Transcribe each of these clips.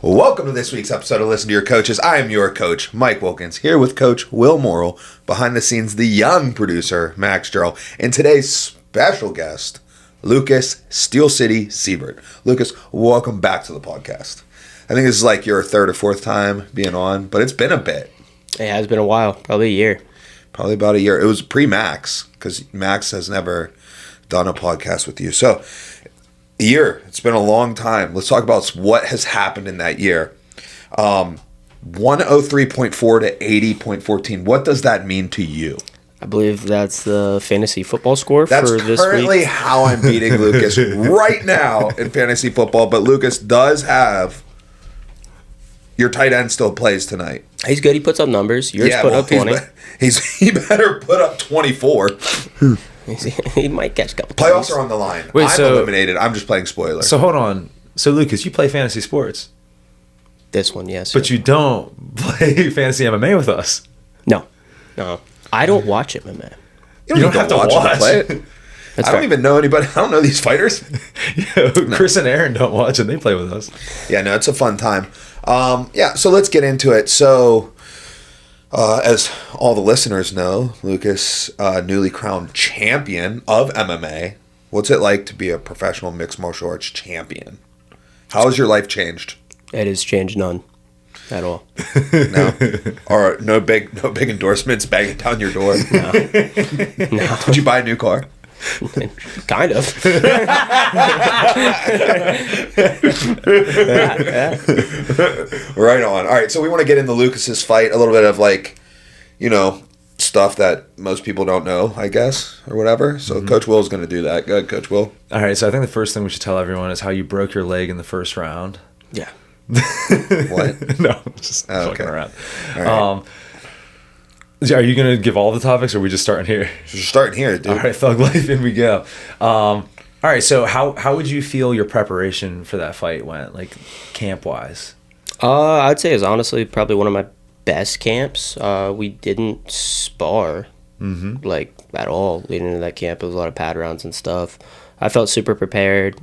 Welcome to this week's episode of Listen to Your Coaches. I am your coach, Mike Wilkins, here with Coach Will Morrill, behind the scenes, the young producer, Max Jarrell, and today's special guest, Lucas Steel City Seibert. Lucas, welcome back to the podcast. I think this is like your third or fourth time being on, but it's been a bit. It has been a while, probably a year. Probably about a year. It was pre-Max, because Max has never done a podcast with you. So, a year. It's been a long time. Let's talk about what has happened in that year. 103.4 to 80.14. What does that mean to you? I believe that's the fantasy football score for this week. That's currently how I'm beating Lucas right now in fantasy football. But Lucas does have your tight end still plays tonight. He's good. He puts up numbers. Yours put up 20. He better put up 24. He might catch a couple Playoffs times. are on the line. Wait, I'm eliminated. I'm just playing spoiler. So hold on. So Lucas, you play fantasy sports, This one, yes. but you don't play fantasy MMA with us. No. I don't watch it, my man. You don't have to watch them play it. That's I don't even know anybody. I don't know these fighters. Chris and Aaron don't watch and they play with us. Yeah, no, it's a fun time. So let's get into it. So, as all the listeners know, Lucas, newly crowned champion of MMA. What's it like to be a professional mixed martial arts champion? How has your life changed? It has changed none at all. No, or no big endorsements banging down your door. No. Did you buy a new car? Kind of. Right on. All right, so we want to get into Lucas's fight, a little bit of stuff that most people don't know, I guess, or whatever. So Coach Will's going to do that. Go ahead, Coach Will. All right, so I think the first thing we should tell everyone is how you broke your leg in the first round. Yeah. What? No, just Oh, fucking okay. around. All right. Are you going to give all the topics, or are we just starting here? So you're starting here, dude. All right, Thug Life, in we go. All right, so how would you feel your preparation for that fight went, like camp-wise? I'd say it's honestly probably one of my best camps. We didn't spar like at all leading into that camp. It was a lot of pad rounds and stuff. I felt super prepared.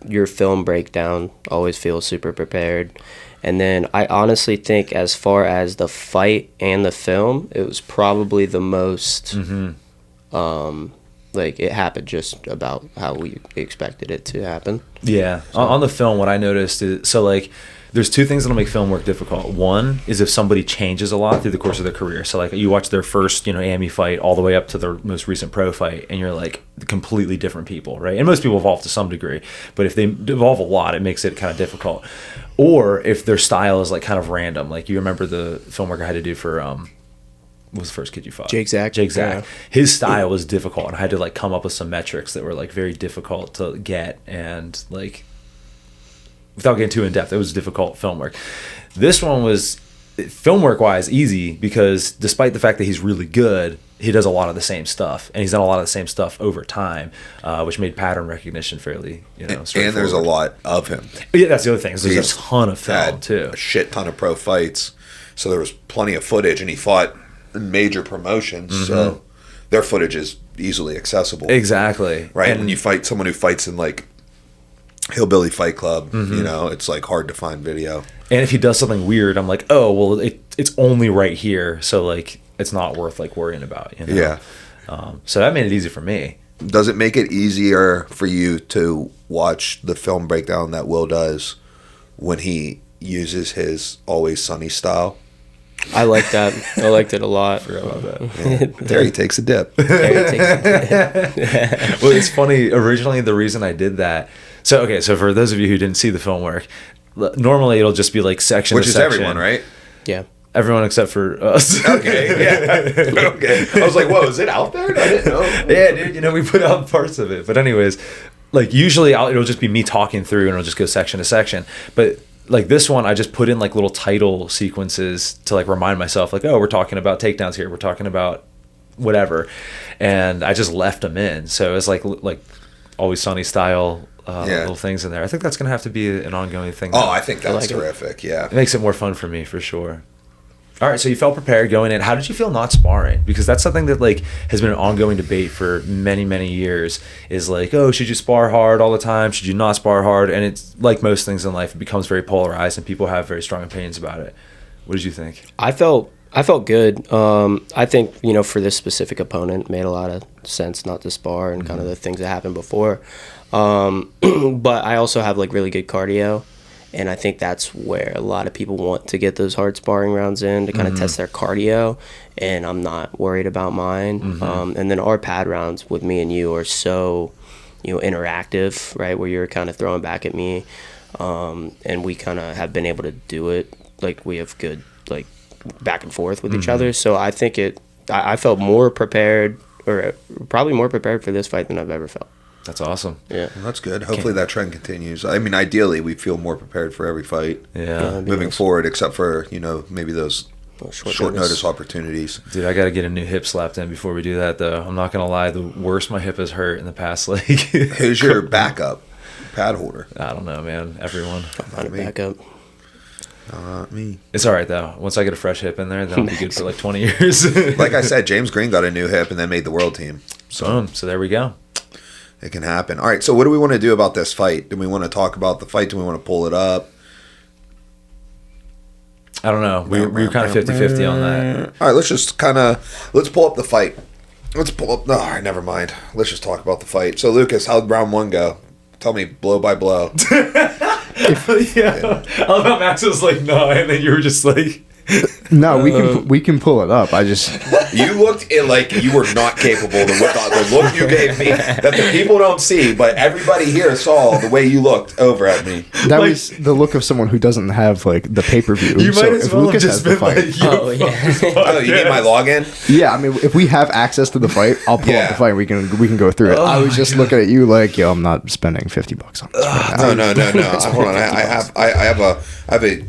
Your film breakdown always feels super prepared. And then I honestly think as far as the fight and the film, it was probably the most it happened just about how we expected it to happen. Yeah. So, on the film, what I noticed is, there's two things that'll make film work difficult. One is if somebody changes a lot through the course of their career. So, like, you watch their first, AMI fight all the way up to their most recent pro fight, and you're, like, completely different people, right? And most people evolve to some degree. But if they evolve a lot, it makes it kind of difficult. Or if their style is, like, kind of random. Like, you remember the film work I had to do for what was the first kid you fought? Jake Zach. Yeah. His style was difficult, and I had to, like, come up with some metrics that were, like, very difficult to get, and, like, without getting too in depth, it was difficult film work. This one was, film work wise, easy, because despite the fact that he's really good, he does a lot of the same stuff, and he's done a lot of the same stuff over time, which made pattern recognition fairly, straightforward. And there's a lot of him. Yeah, that's the other thing. There's He's a ton of film had too. A shit ton of pro fights, so there was plenty of footage, and he fought in major promotions, so their footage is easily accessible. Exactly. Right, And when you fight someone who fights in like Hillbilly Fight Club, it's like hard to find video. And if he does something weird, I'm like, oh, well, it's only right here, so like it's not worth like worrying about. Yeah. So that made it easy for me. Does it make it easier for you to watch the film breakdown that Will does when he uses his Always Sunny style? I like that. I liked it a lot. Yeah. There he takes a dip. Well, it's funny. Originally, the reason I did that. So for those of you who didn't see the film work, normally it'll just be like section Which to is section. everyone, right? Yeah. Everyone except for us. Okay, yeah. Okay. I was like, whoa, is it out there? I didn't know. Yeah, dude, we put out parts of it. But anyways, like usually it'll just be me talking through and it'll just go section to section. But like this one, I just put in like little title sequences to like remind myself like, oh, we're talking about takedowns here. We're talking about whatever. And I just left them in. So it's like Always Sunny style little things in there. I think that's going to have to be an ongoing thing. Oh, I think that's terrific. Yeah. It makes it more fun for me for sure. All right, so you felt prepared going in. How did you feel not sparring? Because that's something that like has been an ongoing debate for many, many years. Is like, oh, should you spar hard all the time? Should you not spar hard? And it's like most things in life, it becomes very polarized, and people have very strong opinions about it. What did you think? I felt good. I think, for this specific opponent, it made a lot of sense not to spar and kind of the things that happened before. But I also have like really good cardio, and I think that's where a lot of people want to get those hard sparring rounds in to kind of test their cardio, and I'm not worried about mine. And then our pad rounds with me and you are so, interactive, right, where you're kind of throwing back at me, and we kind of have been able to do it. Like, we have good, like, back and forth with each other. So I think I felt more prepared, or probably more prepared for this fight than I've ever felt. That's awesome. Yeah. Well, that's good. Hopefully that trend continues. I mean, ideally, we feel more prepared for every fight. Yeah. Moving forward, except for, maybe those short notice opportunities. Dude, I got to get a new hip slapped in before we do that, though. I'm not going to lie. The worst my hip has hurt in the past, like... Who's your backup pad holder? I don't know, man. Everyone. Find a backup. Me. It's all right, though. Once I get a fresh hip in there, that'll be good for like 20 years. Like I said, James Green got a new hip and then made the world team. So there we go. It can happen. All right, so what do we want to do about this fight? Do we want to talk about the fight? Do we want to pull it up? I don't know. We were kind of 50-50 on that. All right, let's pull up the fight. Let's pull up. No, all right, never mind. Let's just talk about the fight. So, Lucas, how'd round one go? Tell me blow by blow. Yeah. I love how Max was like, no, and then you were just like... No, we can pull it up. You looked like you were not capable. The look you gave me that the people don't see, but everybody here saw the way you looked over at me. That was the look of someone who doesn't have like the pay-per-view. You might as well Lucas have just has the been fight, like, Oh, yeah. Oh, you need my login? yeah. I mean, if we have access to the fight, I'll pull up the fight. We can go through it. I was just looking at you like, yo, I'm not spending $50 on this right now. No. Hold on. I have a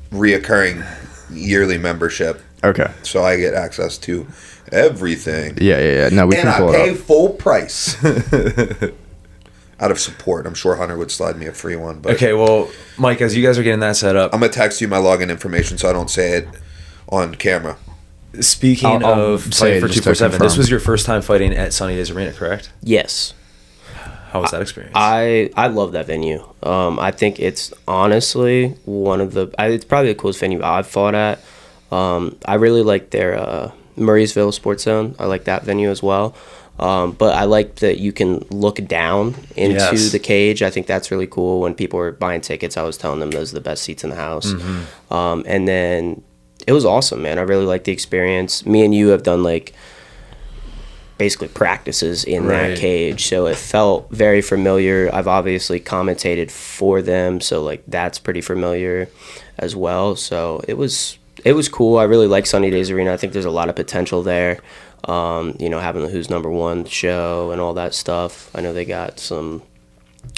reoccurring yearly membership. Okay. So I get access to everything. Yeah. No, we can pull And I it pay up. full price. Out of support. I'm sure Hunter would slide me a free one. But Okay, well, Mike, as you guys are getting that set up, I'm going to text you my login information so I don't say it on camera. speaking I'll of say Fight it for just to 247, this confirm. was your first time fighting at Sunny Days Arena, correct? Yes. How was that experience? I love that venue. I think it's honestly it's probably the coolest venue I've fought at. I really like their Murraysville Sports Zone. I like that venue as well. But I like that you can look down into the cage. I think that's really cool. When people were buying tickets, I was telling them those are the best seats in the house. And then it was awesome, man. I really liked the experience. Me and you have done like basically practices in that cage, so it felt very familiar. I've obviously commentated for them, so like that's pretty familiar as well. So it was cool. I really like Sunny Days Arena. I think there's a lot of potential there. Having the Who's Number One show and all that stuff. I know they got some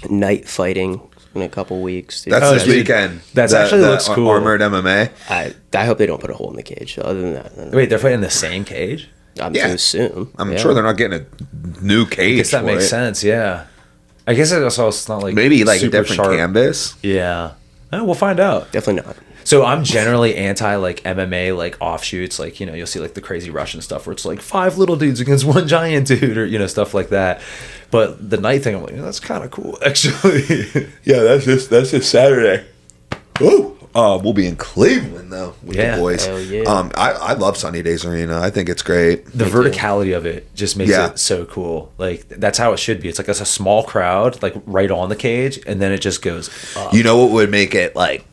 night fighting in a couple weeks. That's this weekend. That actually looks cool. Armored MMA. I hope they don't put a hole in the cage. Other than that, Wait, they're fighting in the same cage? I'm to assume. I'm sure they're not getting a new cage. I guess that for makes it. sense, yeah. I guess it's not like Maybe like a super different sharp. canvas. Yeah. We'll find out. Definitely not. So I'm generally anti like MMA like offshoots, like you'll see like the crazy Russian stuff where it's like 5 little dudes against 1 giant dude, or stuff like that. But the night thing, I'm like, that's kind of cool actually. Yeah, that's just Saturday. Ooh. We'll be in Cleveland though with the boys. Hell yeah. I love Sunny Days Arena. I think it's great. The verticality of it just makes it so cool. Like that's how it should be. It's like it's a small crowd, like right on the cage, and then it just goes up. You know what would make it like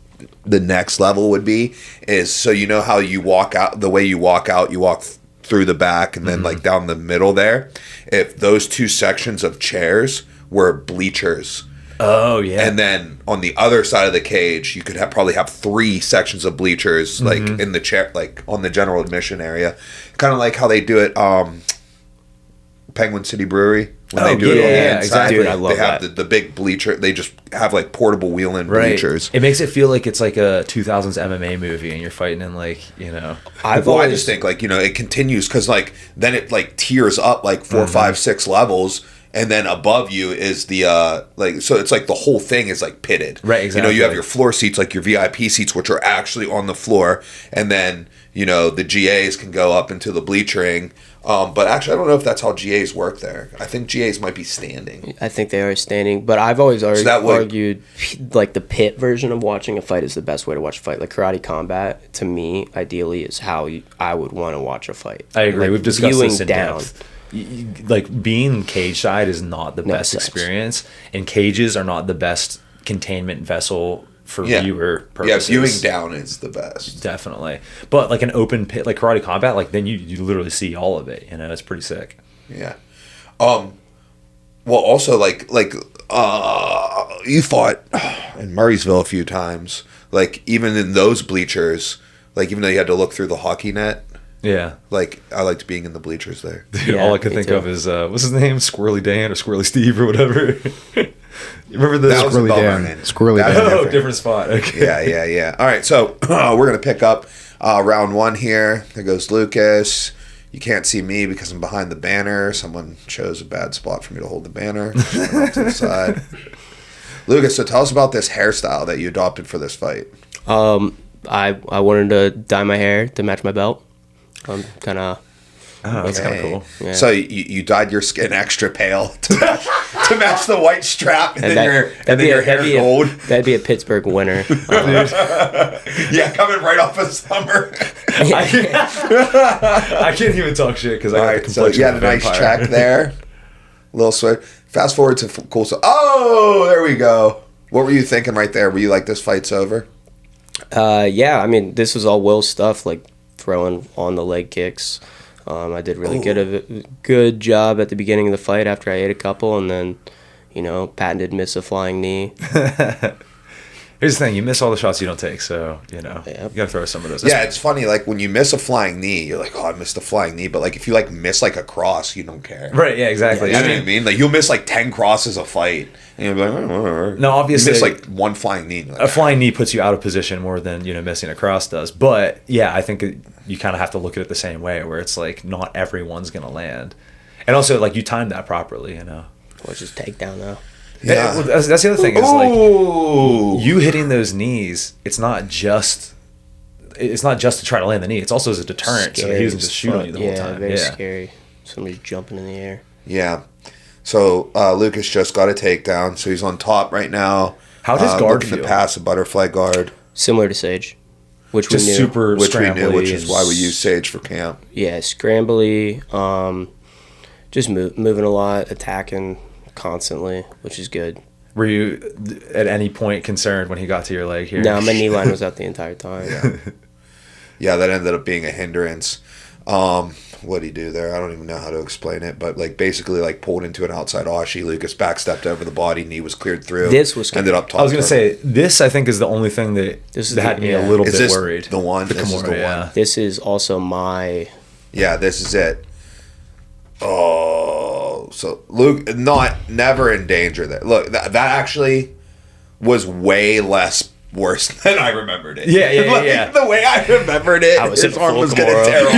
the next level would be is, so you know how you walk out, the way you walk out, you walk through the back and then like down the middle there. If those 2 sections of chairs were bleachers. Oh yeah. And then on the other side of the cage, you could probably have 3 sections of bleachers, like in the chair, like on the general admission area, kind of like how they do it. Penguin City Brewery when they do it on the inside. Exactly. Dude, I love they have that. the big bleacher. They just have like portable wheel-in bleachers. It makes it feel like it's like a 2000s MMA movie, and you're fighting in like I just think like it continues because like then it like tiers up like 4, 5, 6 levels. and then above you is the like, so it's like the whole thing is like pitted. Right, exactly. You have your floor seats, like your VIP seats, which are actually on the floor, and then the GAs can go up into the bleachering. But actually, I don't know if that's how GAs work there. I think GAs might be standing. I think they are standing, but I've always argued like the pit version of watching a fight is the best way to watch a fight. Like karate combat, to me, ideally, is how I would want to watch a fight. I agree. Like, we've discussed this in down. depth. Like being cage side is not the best experience, and cages are not the best containment vessel for viewer purposes. Yeah, viewing down is the best. Definitely. But like an open pit, like karate combat, like then you literally see all of it. It's pretty sick. Yeah. Well, also like you fought in Murraysville a few times. Like even in those bleachers, like even though you had to look through the hockey net. Yeah. Like I liked being in the bleachers there. Dude, all I could think of is what's his name? Squirrely Dan or Squirrely Steve or whatever. You remember the that was Squirrely Dan? Squirrely Dan. Oh, different spot. Okay. Yeah. All right, so we're gonna pick up round one here. There goes Lucas. You can't see me because I'm behind the banner. Someone chose a bad spot for me to hold the banner. Just went off to the side. Lucas, so tell us about this hairstyle that you adopted for this fight. I wanted to dye my hair to match my belt. Kind of. Oh, that's kind of cool. Yeah. So you dyed your skin extra pale to match the white strap, and then your hair gold. That'd be a Pittsburgh winner. Yeah, coming right off of summer. I can't even talk shit because I got the complexion. So you had a nice check there. Little sweat. Fast forward to cool. So, there we go. What were you thinking right there? Were you like, this fight's over? Yeah, I mean, this was all Will's stuff, like throwing on the leg kicks. I did really good job at the beginning of the fight after I ate a couple, and then, patented miss a flying knee. Here's the thing, you miss all the shots you don't take, so, you gotta throw some of those. Yeah, it's funny, like, when you miss a flying knee, you're like, I missed a flying knee, but, like, if you, like, miss, like, a cross, you don't care. Right, yeah, exactly. You know what I mean? Like, you'll miss, like, 10 crosses a fight, and you'll be like, whatever. No, obviously. You miss, like, one flying knee. Like, a flying knee puts you out of position more than, missing a cross does. But, yeah, I think you kind of have to look at it the same way, where it's, like, not everyone's gonna land. And also, like, you timed that properly, Which is takedown, though. Yeah. That's the other thing is like you hitting those knees. It's not just to try to land the knee. It's also as a deterrent, so that he doesn't just shoot on you the whole time. Very scary. Somebody's jumping in the air. Yeah. So Lucas just got a takedown, so he's on top right now. How does guard looking feel? to pass a butterfly guard, similar to Sage, which just we knew. super which we knew, which scrambly. is why we use Sage for camp. Yeah, scrambly. Just moving a lot, attacking constantly, which is good. Were you at any point concerned when he got to your leg here? No, my knee line was out the entire time. Yeah, that ended up being a hindrance. What did he do there? I don't even know how to explain it, but like basically like pulled into an outside Ashi. Lucas backstepped over the body, knee was cleared through. This was ended up top. I was going to say, this I think is the only thing that had me a little is bit this worried. The one? The This is Kimura, the yeah. one. This is also my... Yeah, this is it. Oh, so Luke, never in danger there. Look, that actually was way less worse than I remembered it. Yeah. The way I remembered it, was his in arm full was going to Kimura. tear off.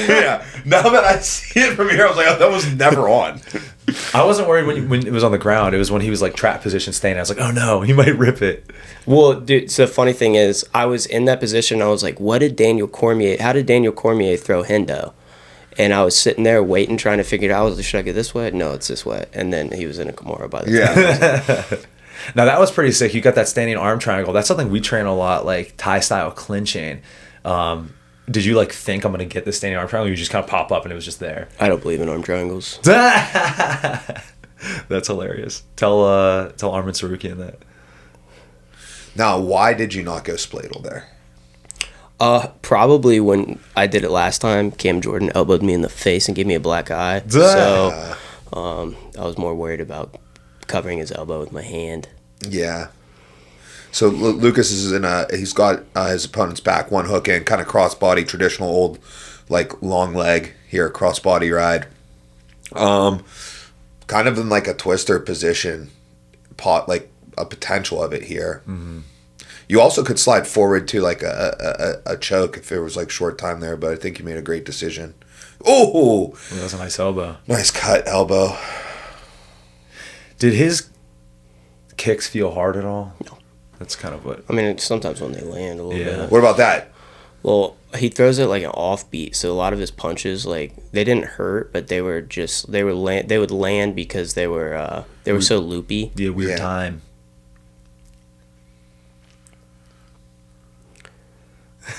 Yeah. Now that I see it from here, I was like, that was never on. I wasn't worried when it was on the ground. It was when he was like trap position staying. I was like, oh no, he might rip it. Well, dude, so the funny thing is, I was in that position, I was like, how did Daniel Cormier throw Hendo? And I was sitting there waiting, trying to figure it out. I was like, should I get this way? No, it's this way. And then he was in a Kimura by the time. Now that was pretty sick. You got that standing arm triangle. That's something we train a lot, like Thai style clinching. Did you like think I'm gonna get this standing arm triangle? Or you just kind of pop up and it was just there. I don't believe in arm triangles. That's hilarious. Tell Armin Sarukian that. Now, why did you not go spladle there? Probably when I did it last time, Cam Jordan elbowed me in the face and gave me a black eye. So I was more worried about covering his elbow with my hand. Yeah. So Lucas is he's got his opponent's back, one hook in, kind of crossbody, traditional old, like long leg here, crossbody ride. Kind of in like a twister position, like a potential of it here. Mm-hmm. You also could slide forward to like a choke if it was like short time there, but I think you made a great decision. Oh, that was a nice elbow. Nice cut elbow. Did his kicks feel hard at all? No. That's kind of what. I mean, sometimes when they land a little bit. What about that? Well, he throws it like an offbeat, so a lot of his punches, like, they didn't hurt, but they were just they would land because they were so loopy. Yeah, weird time.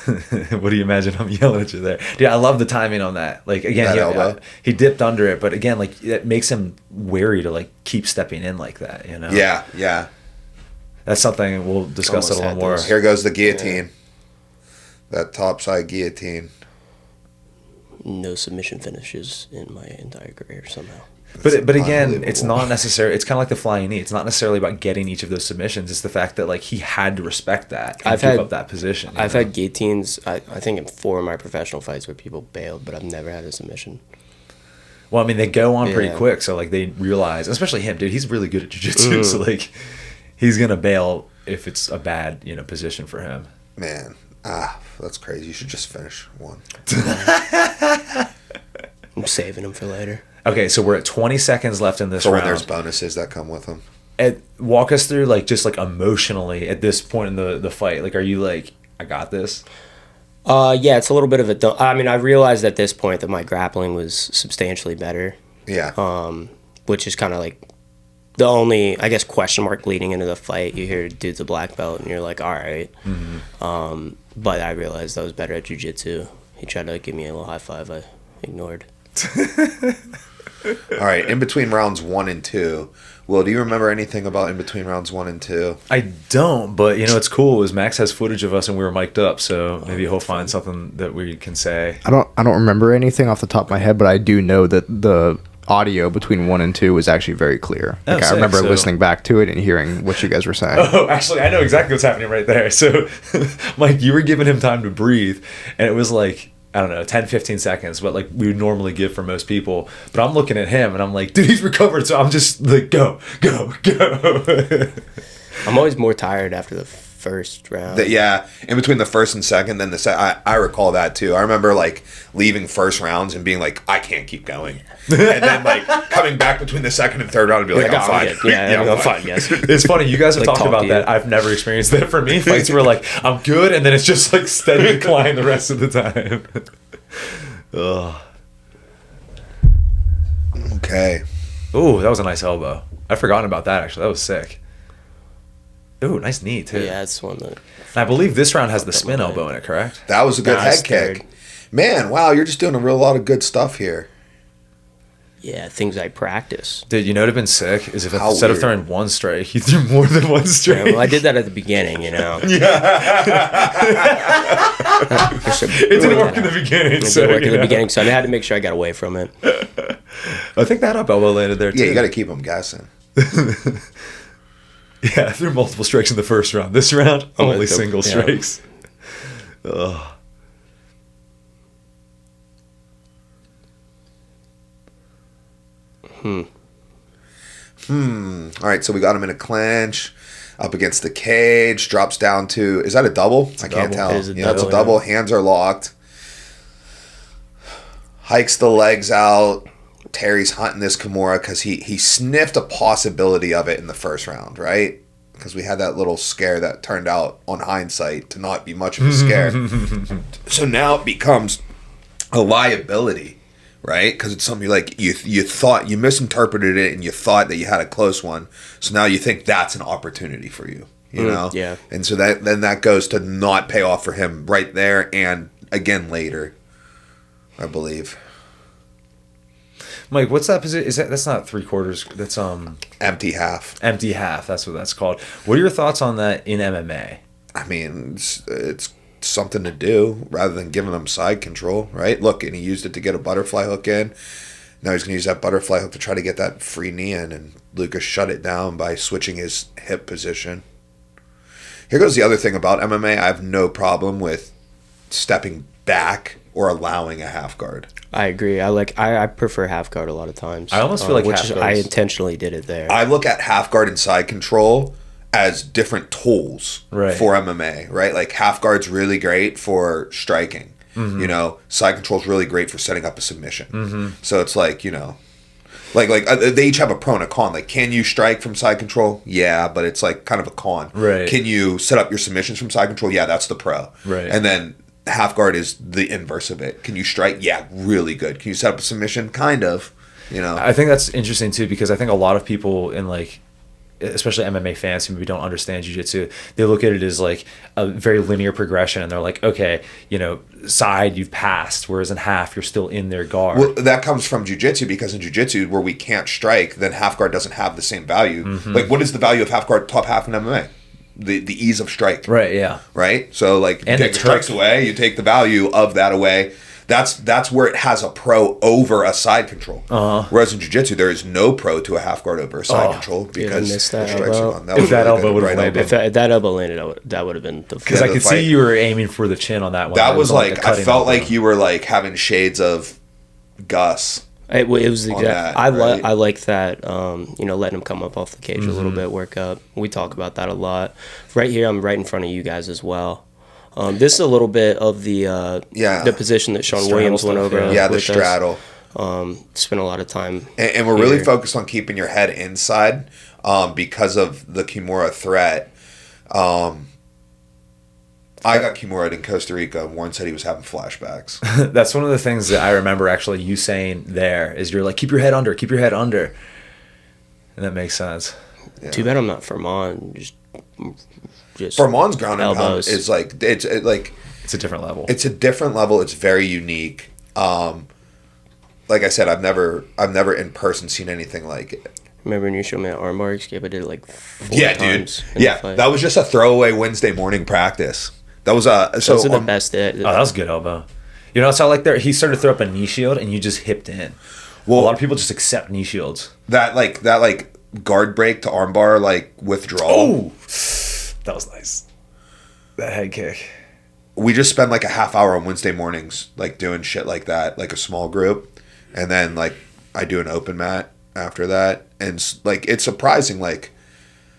What do you imagine? I'm yelling at you there, dude. I love the timing on that. Like, again, he dipped under it, but again, like, it makes him wary to like keep stepping in like that. You know? Yeah. That's something we'll discuss a little more. Here goes the guillotine. That topside guillotine. No submission finishes in my entire career somehow. But again, it's not necessary. It's kind of like the flying knee. It's not necessarily about getting each of those submissions. It's the fact that like he had to respect that and give up that position. I've had guillotines, I think in 4 of my professional fights where people bailed, but I've never had a submission. Well, I mean, they go on pretty quick, so like they realize, especially him, dude. He's really good at jiu-jitsu, so like he's gonna bail if it's a bad position for him. Man, that's crazy. You should just finish one. I'm saving them for later. Okay, so we're at 20 seconds left in this So round. when there's bonuses that come with them. Walk us through, like, just like emotionally at this point in the fight. Like, are you like, I got this? Yeah, it's a little bit of a. I mean, I realized at this point that my grappling was substantially better. Yeah. Which is kind of like the only, I guess, question mark leading into the fight. You hear dude's a black belt, and you're like, all right. Mm-hmm. But I realized I was better at jiu-jitsu. He tried to give me a little high five. I ignored. All right, in between rounds 1 and 2. Will, do you remember anything about in between rounds 1 and 2? I don't, but it's cool is Max has footage of us and we were mic'd up, so maybe he'll find something that we can say. I don't remember anything off the top of my head, but I do know that the audio between 1 and 2 was actually very clear. Like, I remember listening back to it and hearing what you guys were saying. Oh, actually, I know exactly what's happening right there. So, Mike, you were giving him time to breathe, and it was like, I don't know, 10, 15 seconds, but like we would normally give for most people. But I'm looking at him and I'm like, dude, he's recovered. So I'm just like, go. I'm always more tired after the first round. In between the first and second, then the second. I recall that too. I remember like leaving first rounds and being like, I can't keep going. And then like coming back between the second and third round and be like, I'm fine. I'm fine, yes. It's funny, you guys have Like, talked about that. I've never experienced that. For me, fights were like, I'm good, and then it's just like steady decline the rest of the time. Ugh. Okay. Ooh, that was a nice elbow. I've forgotten about that, actually. That was sick. Ooh, nice knee, too. Yeah, it's one that... And I believe this round has the spin elbow in it, correct? That was a good head kick. Man, wow, you're just doing a lot of good stuff here. Yeah, things I practice. Dude, you know what would have been sick is if instead of throwing one strike, you threw more than one strike. Yeah, well, I did that at the beginning, Yeah. It didn't work in the beginning. It didn't work in the beginning, so I had to make sure I got away from it. I think that up elbow landed there, too. Yeah, you got to keep them guessing. Yeah, I threw multiple strikes in the first round. This round, only single strikes. Ugh. All right, so we got him in a clinch, up against the cage, drops down to, is that a double? I can't tell. It is It's a double. Hands are locked. Hikes the legs out. Terry's hunting this Kimura because he sniffed a possibility of it in the first round, right? Because we had that little scare that turned out on hindsight to not be much of a scare. So now it becomes a liability, right? Because it's something like you thought, you misinterpreted it and you thought that you had a close one. So now you think that's an opportunity for you, you know? Yeah. And so then that goes to not pay off for him right there and again later, I believe. Mike, what's that position? That's not 3/4. That's empty half. Empty half. That's what that's called. What are your thoughts on that in MMA? I mean, it's something to do rather than giving him side control, right? Look, and he used it to get a butterfly hook in. Now he's going to use that butterfly hook to try to get that free knee in, and Lucas shut it down by switching his hip position. Here goes the other thing about MMA. I have no problem with stepping back or allowing a half guard. I agree. I prefer half guard a lot of times. I almost feel like which half I guards. intentionally did it there. I look at half guard and side control as different tools for MMA, right? Like half guard's really great for striking. Mm-hmm. You know, side control's really great for setting up a submission. Mm-hmm. So it's like, you know, They each have a pro and a con. Like, can you strike from side control? Yeah, but it's like kind of a con. Right. Can you set up your submissions from side control? Yeah, that's the pro. Right. And then half guard is the inverse of it. Can you strike? Yeah, really good. Can you set up a submission? Kind of. You know. I think that's interesting too, because I think a lot of people in like, especially MMA fans who maybe don't understand jiu-jitsu, they look at it as like a very linear progression, and they're like, okay, you know, side you've passed, whereas in half you're still in their guard. Well, that comes from jiu-jitsu, because in jiu-jitsu where we can't strike, then half guard doesn't have the same value. Like, what is the value of half guard top half in MMA? The ease of strike. Right, yeah. Right? So like, you And take the strikes away, you take the value of that away. That's where it has a pro over a side control. Whereas in jiu-jitsu, there is no pro to a half guard over a side control, because the strikes are gone. If that elbow would have landed. If that elbow landed, that would have been the... Because I could see you were aiming for the chin on that one. That was like, I felt elbow. like you were like having shades of Gus. It was exactly. That, I right? I like that. You know, letting him come up off the cage a little bit, work up. We talk about that a lot. Right here, I'm right in front of you guys as well. This is a little bit of the position that Sean Williams went over. Yeah, the with straddle. Spent a lot of time. And we're really focused on keeping your head inside because of the Kimura threat. I got Kimura'd in Costa Rica. Warren said he was having flashbacks. That's one of the things that I remember actually you saying there, is you're like, keep your head under. And that makes sense. Yeah. Too bad I'm not Vermont. Just Vermont's ground and pound elbows. is like, it's a different level. It's a different level. It's very unique. Like I said, I've never in person seen anything like it. Remember when you showed me that armbar escape? I did it like 4 times. Dude. Yeah, that was just a throwaway Wednesday morning practice. That was Those are the best. That was a good elbow. You know, it's how like there he started to throw up a knee shield and you just hipped in. Well, a lot of people just accept knee shields. That guard break to armbar like withdrawal. Oh, that was nice. That head kick. We just spend like a half hour on Wednesday mornings like doing shit like that, like a small group, and then like I do an open mat after that, and like it's surprising. Like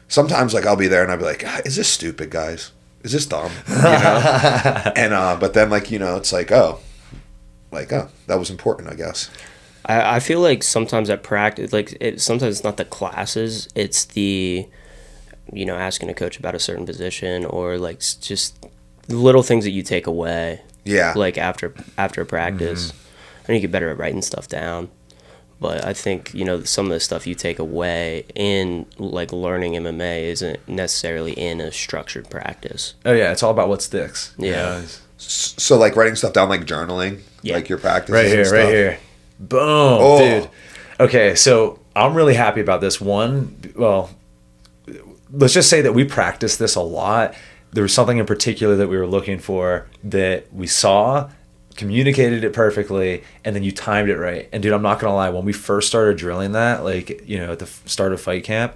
sometimes like I'll be there and I'll be like, is this stupid, guys? Is this dumb? You know? And but then like, you know, it's like oh, that was important, I guess. I feel like sometimes at practice, sometimes it's not the classes, it's the, you know, asking a coach about a certain position, or like just little things that you take away. Yeah. Like after practice. I think you get better at writing stuff down. But I think, you know, some of the stuff you take away in like learning MMA isn't necessarily in a structured practice. Oh yeah, it's all about what sticks. Yeah. So like writing stuff down, like journaling, like your practice. Right here. Boom, dude. Okay, so I'm really happy about this one. Well, let's just say that we practiced this a lot. There was something in particular that we were looking for that we saw, communicated it perfectly, and then you timed it right. And dude, I'm not gonna lie, when we first started drilling that, like, you know, at the start of fight camp,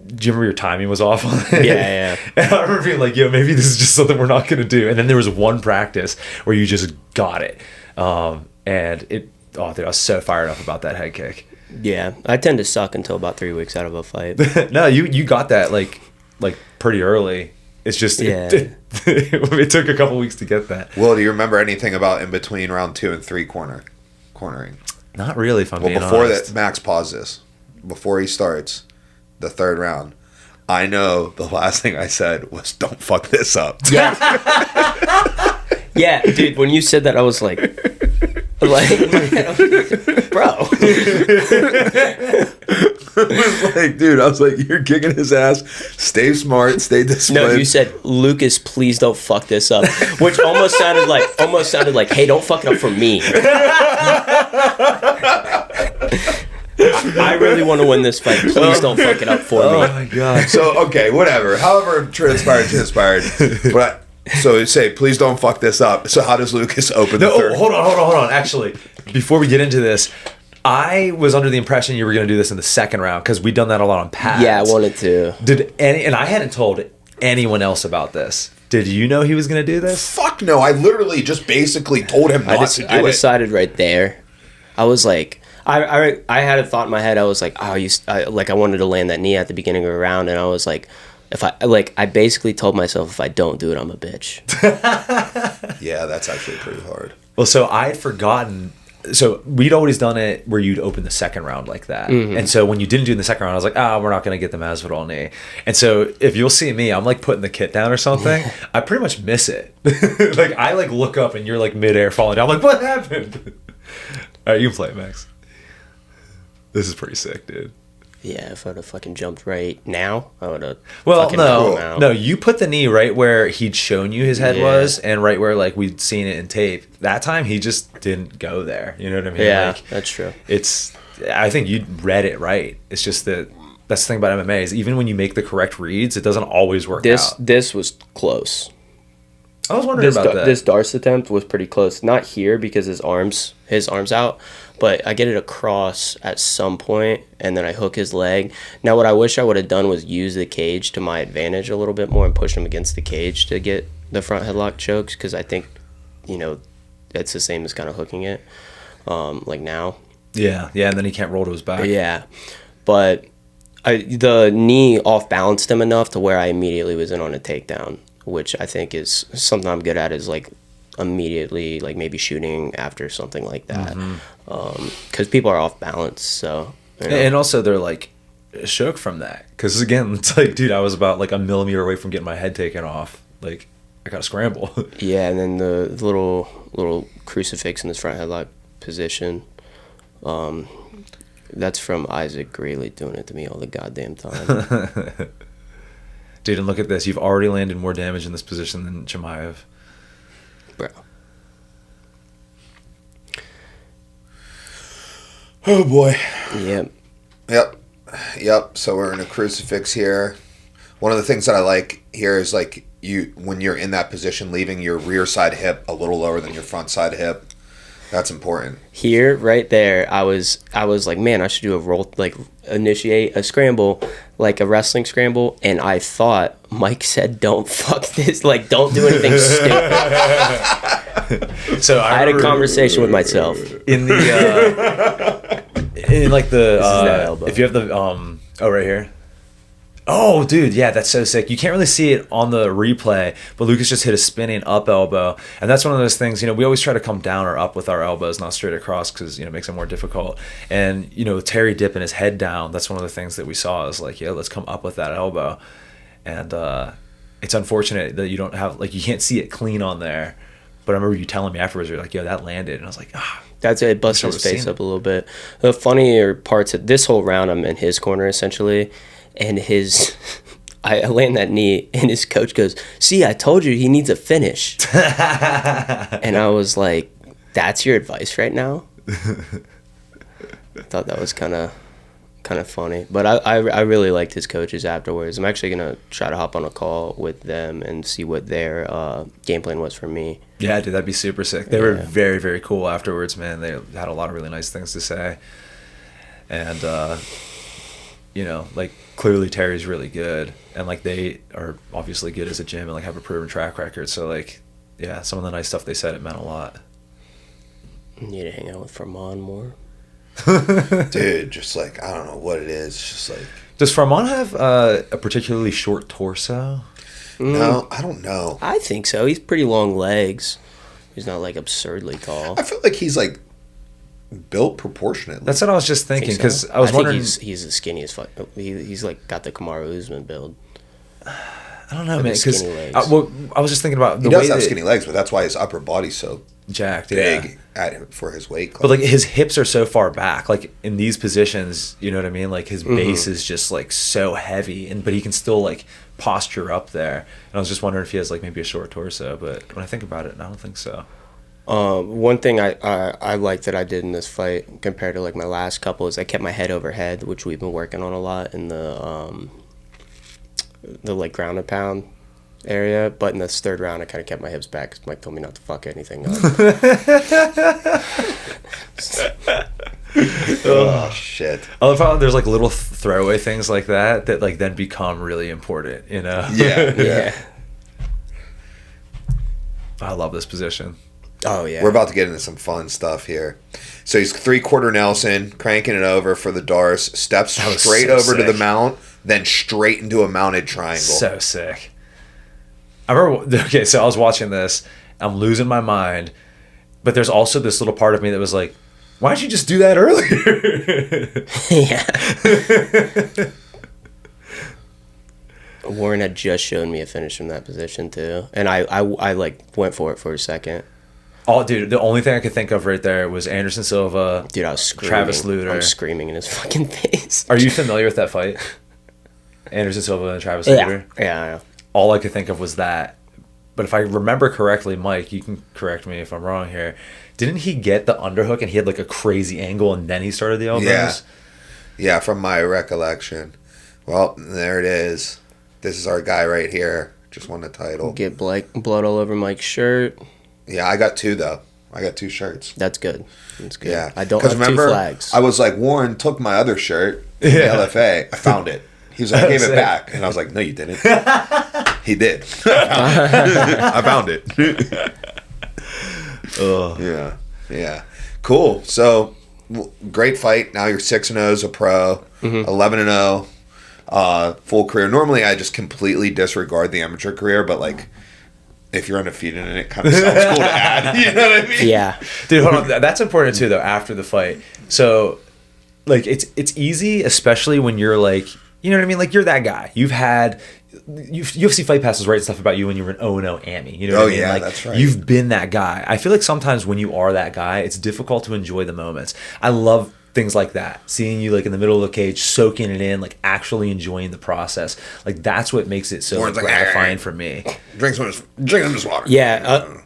do you remember your timing was off on it? Yeah. And I remember being like, yo, maybe this is just something we're not gonna do. And then there was one practice where you just got it. And it, oh dude, I was so fired up about that head kick. Yeah. I tend to suck until about 3 weeks out of a fight. No, you got that like pretty early. It's just it took a couple weeks to get that. Well, do you remember anything about in between round 2 and 3 cornering? Not really, if I'm being before honest. that, Max, pause this. Before he starts the third round, I know the last thing I said was, "Don't fuck this up." Yeah. Yeah, dude. When you said that, I was like, bro. I was like, you're kicking his ass. Stay smart. Stay disciplined. No, you said, Lucas, please don't fuck this up, which almost sounded like, hey, don't fuck it up for me. I really want to win this fight. Please don't fuck it up for me. Oh my god. So okay, whatever. However transpired. But so say, please don't fuck this up. So how does Lucas open the third? Hold on. Actually, before we get into this, I was under the impression you were going to do this in the second round because we'd done that a lot on pads. Yeah, I wanted to. And I hadn't told anyone else about this. Did you know he was going to do this? Fuck no. I literally just basically told him not to do it. I decided right there. I was like, I had a thought in my head. I was like, I wanted to land that knee at the beginning of a round, and I was like, I basically told myself, if I don't do it, I'm a bitch. Yeah, that's actually pretty hard. Well, so I had forgotten so we'd always done it where you'd open the second round like that. And so when you didn't do in the second round, I was like, we're not going to get the Masvidal knee. And so if you'll see me, I'm like putting the kit down or something. I pretty much miss it. Like I like look up and you're like midair falling down. I'm like, what happened? All right, you can play it, Max. This is pretty sick, dude. Yeah, if I'd have fucking jumped right now, I would have. Well, no, you put the knee right where he'd shown you his head was, and right where like we'd seen it in tape. That time he just didn't go there. You know what I mean? Yeah, like, that's true. I think you read it right. It's just that's the thing about MMA is even when you make the correct reads, it doesn't always work out. This was close. I was wondering about that. This Darce attempt was pretty close. Not here because his arm's out, but I get it across at some point, and then I hook his leg. Now, what I wish I would have done was use the cage to my advantage a little bit more and push him against the cage to get the front headlock chokes, because I think, that's the same as kind of hooking it, like now. Yeah, and then he can't roll to his back. Yeah, but the knee off-balanced him enough to where I immediately was in on a takedown, which I think is something I'm good at, is like immediately like maybe shooting after something like that, because people are off balance. So and also they're like shook from that, because again it's like, dude, I was about like a millimeter away from getting my head taken off. Like I gotta scramble. Yeah, and then the little crucifix in his front headlock position, that's from Isaac Greeley doing it to me all the goddamn time. Dude, and look at this. You've already landed more damage in this position than Chimaev. Bro. Oh, boy. Yep. So we're in a crucifix here. One of the things that I like here is, like, when you're in that position, leaving your rear side hip a little lower than your front side hip. That's important. Here, right there, I was like, man, I should do a roll, like initiate a scramble, like a wrestling scramble, and I thought Mike said, "Don't fuck this, like don't do anything stupid." So I had a conversation with myself in the in like the elbow. If you have the right here. Oh, dude, yeah, that's so sick. You can't really see it on the replay, but Lucas just hit a spinning up elbow. And that's one of those things, we always try to come down or up with our elbows, not straight across, because, it makes it more difficult. And, Terry dipping his head down, that's one of the things that we saw is like, let's come up with that elbow. And it's unfortunate that you don't have, like, you can't see it clean on there. But I remember you telling me afterwards, you're like, that landed. And I was like, That's it. It busted his face up a little bit. The funnier parts of this whole round, I'm in his corner, essentially. And I land that knee, and his coach goes, "See, I told you he needs a finish." And I was like, "That's your advice right now?" I thought that was kind of funny, but I really liked his coaches afterwards. I'm actually gonna try to hop on a call with them and see what their game plan was for me. Yeah, dude, that'd be super sick. They were very, very cool afterwards, man. They had a lot of really nice things to say, and like clearly Terry's really good, and like they are obviously good as a gym and like have a proven track record. So like, some of the nice stuff they said, it meant a lot. Need to hang out with Farman more. Dude, just like, I don't know what it is. Just like, does Farman have a particularly short torso? No, I don't know. I think so. He's pretty long legs. He's not like absurdly tall. I feel like he's like built proportionately. That's what I was just thinking, because so. I was wondering. He's the skinniest. He's like got the Kamaru Usman build. I don't know, man. Because I was just thinking about he does have skinny legs, but that's why his upper body's so jacked, big for his weight class. But like his hips are so far back, like in these positions, you know what I mean? Like his base is just like so heavy, but he can still like posture up there. And I was just wondering if he has like maybe a short torso, but when I think about it, I don't think so. One thing I like that I did in this fight compared to like my last couple is I kept my head overhead, which we've been working on a lot in the like ground and pound area. But in this third round, I kind of kept my hips back because Mike told me not to fuck anything up. Oh shit! I love how there's like little throwaway things like that like then become really important. Yeah. I love this position. Oh yeah, we're about to get into some fun stuff here. So he's 3/4 Nelson, cranking it over for the Darce, steps straight over to the mount, then straight into a mounted triangle. So sick. I remember. Okay, so I was watching this. I'm losing my mind, but there's also this little part of me that was like, Why don't you just do that earlier? Yeah. Warren had just shown me a finish from that position too, and I like went for it for a second. Oh, dude, the only thing I could think of right there was Anderson Silva. Dude, I was screaming. Travis Lutter. I was screaming in his fucking face. Are you familiar with that fight? Anderson Silva and Travis Lutter? Yeah. All I could think of was that. But if I remember correctly, Mike, you can correct me if I'm wrong here. Didn't he get the underhook and he had like a crazy angle and then he started the elbows? Yeah, from my recollection. Well, there it is. This is our guy right here. Just won the title. Get blood all over Mike's shirt. Yeah, I got 2 though. I got 2 shirts. That's good. That's good. Yeah. I don't have remember, 2 flags. I was like, Warren took my other shirt from the LFA. I found it. He was like, I gave it back. And I was like, no, you didn't. He did. I found it. Yeah. Cool. So, great fight. Now you're 6-0 as a pro, 11-0. Full career. Normally, I just completely disregard the amateur career, but like, if you're undefeated in it, kind of sounds cool to add. You know what I mean? Yeah. Dude, hold on. That's important too, though. After the fight, so like it's easy, especially when you're like, you know what I mean? Like you're that guy. You've had UFC Fight Passes write stuff about you when you were an 0-0 AMI. You know what I mean? Yeah, like, that's right. You've been that guy. I feel like sometimes when you are that guy, it's difficult to enjoy the moments. I love things like that, seeing you like in the middle of the cage, soaking it in, like actually enjoying the process. Like that's what makes it so Warren's like, gratifying for me. Drink some of this water. Yeah.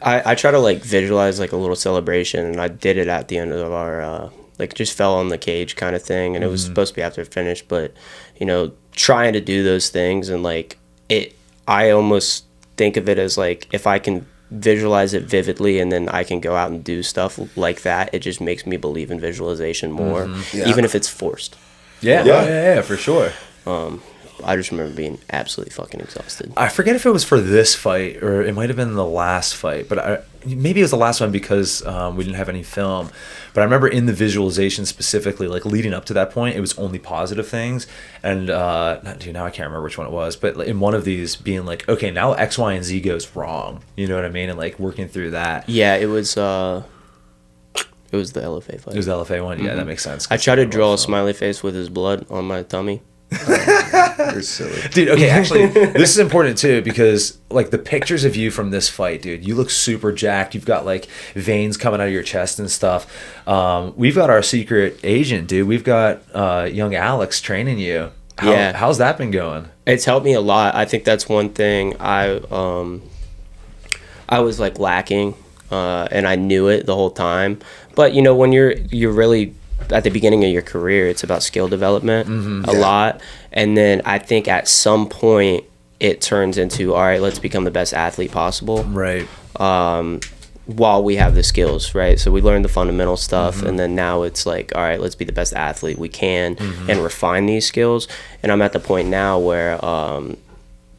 I try to like visualize like a little celebration, and I did it at the end of our like just fell on the cage kind of thing, and it was supposed to be after it finished, but you know, trying to do those things and like it, I almost think of it as like if I can visualize it vividly and then I can go out and do stuff like that, it just makes me believe in visualization more, even if it's forced. Yeah, for sure. I just remember being absolutely fucking exhausted. I forget if it was for this fight or it might have been the last fight, but maybe it was the last one because we didn't have any film. But I remember in the visualization specifically, like leading up to that point, it was only positive things. And now I can't remember which one it was, but in one of these being like, okay, now X, Y, and Z goes wrong. You know what I mean? And like working through that. Yeah, it was the LFA fight. It was the LFA one? Yeah, that makes sense. I tried to draw a smiley face with his blood on my tummy. You're silly. Dude, okay, actually, this is important too because like the pictures of you from this fight, dude, you look super jacked. You've got like veins coming out of your chest and stuff. We've got our secret agent, dude. We've got young Alex training you. How's that been going? It's helped me a lot. I think that's one thing I was like lacking, and I knew it the whole time. But you know, when you're really at the beginning of your career, it's about skill development a lot, and then I think at some point it turns into, all right, let's become the best athlete possible, right? While we have the skills, right? So we learn the fundamental stuff, and then now it's like, all right, let's be the best athlete we can and refine these skills. And I'm at the point now where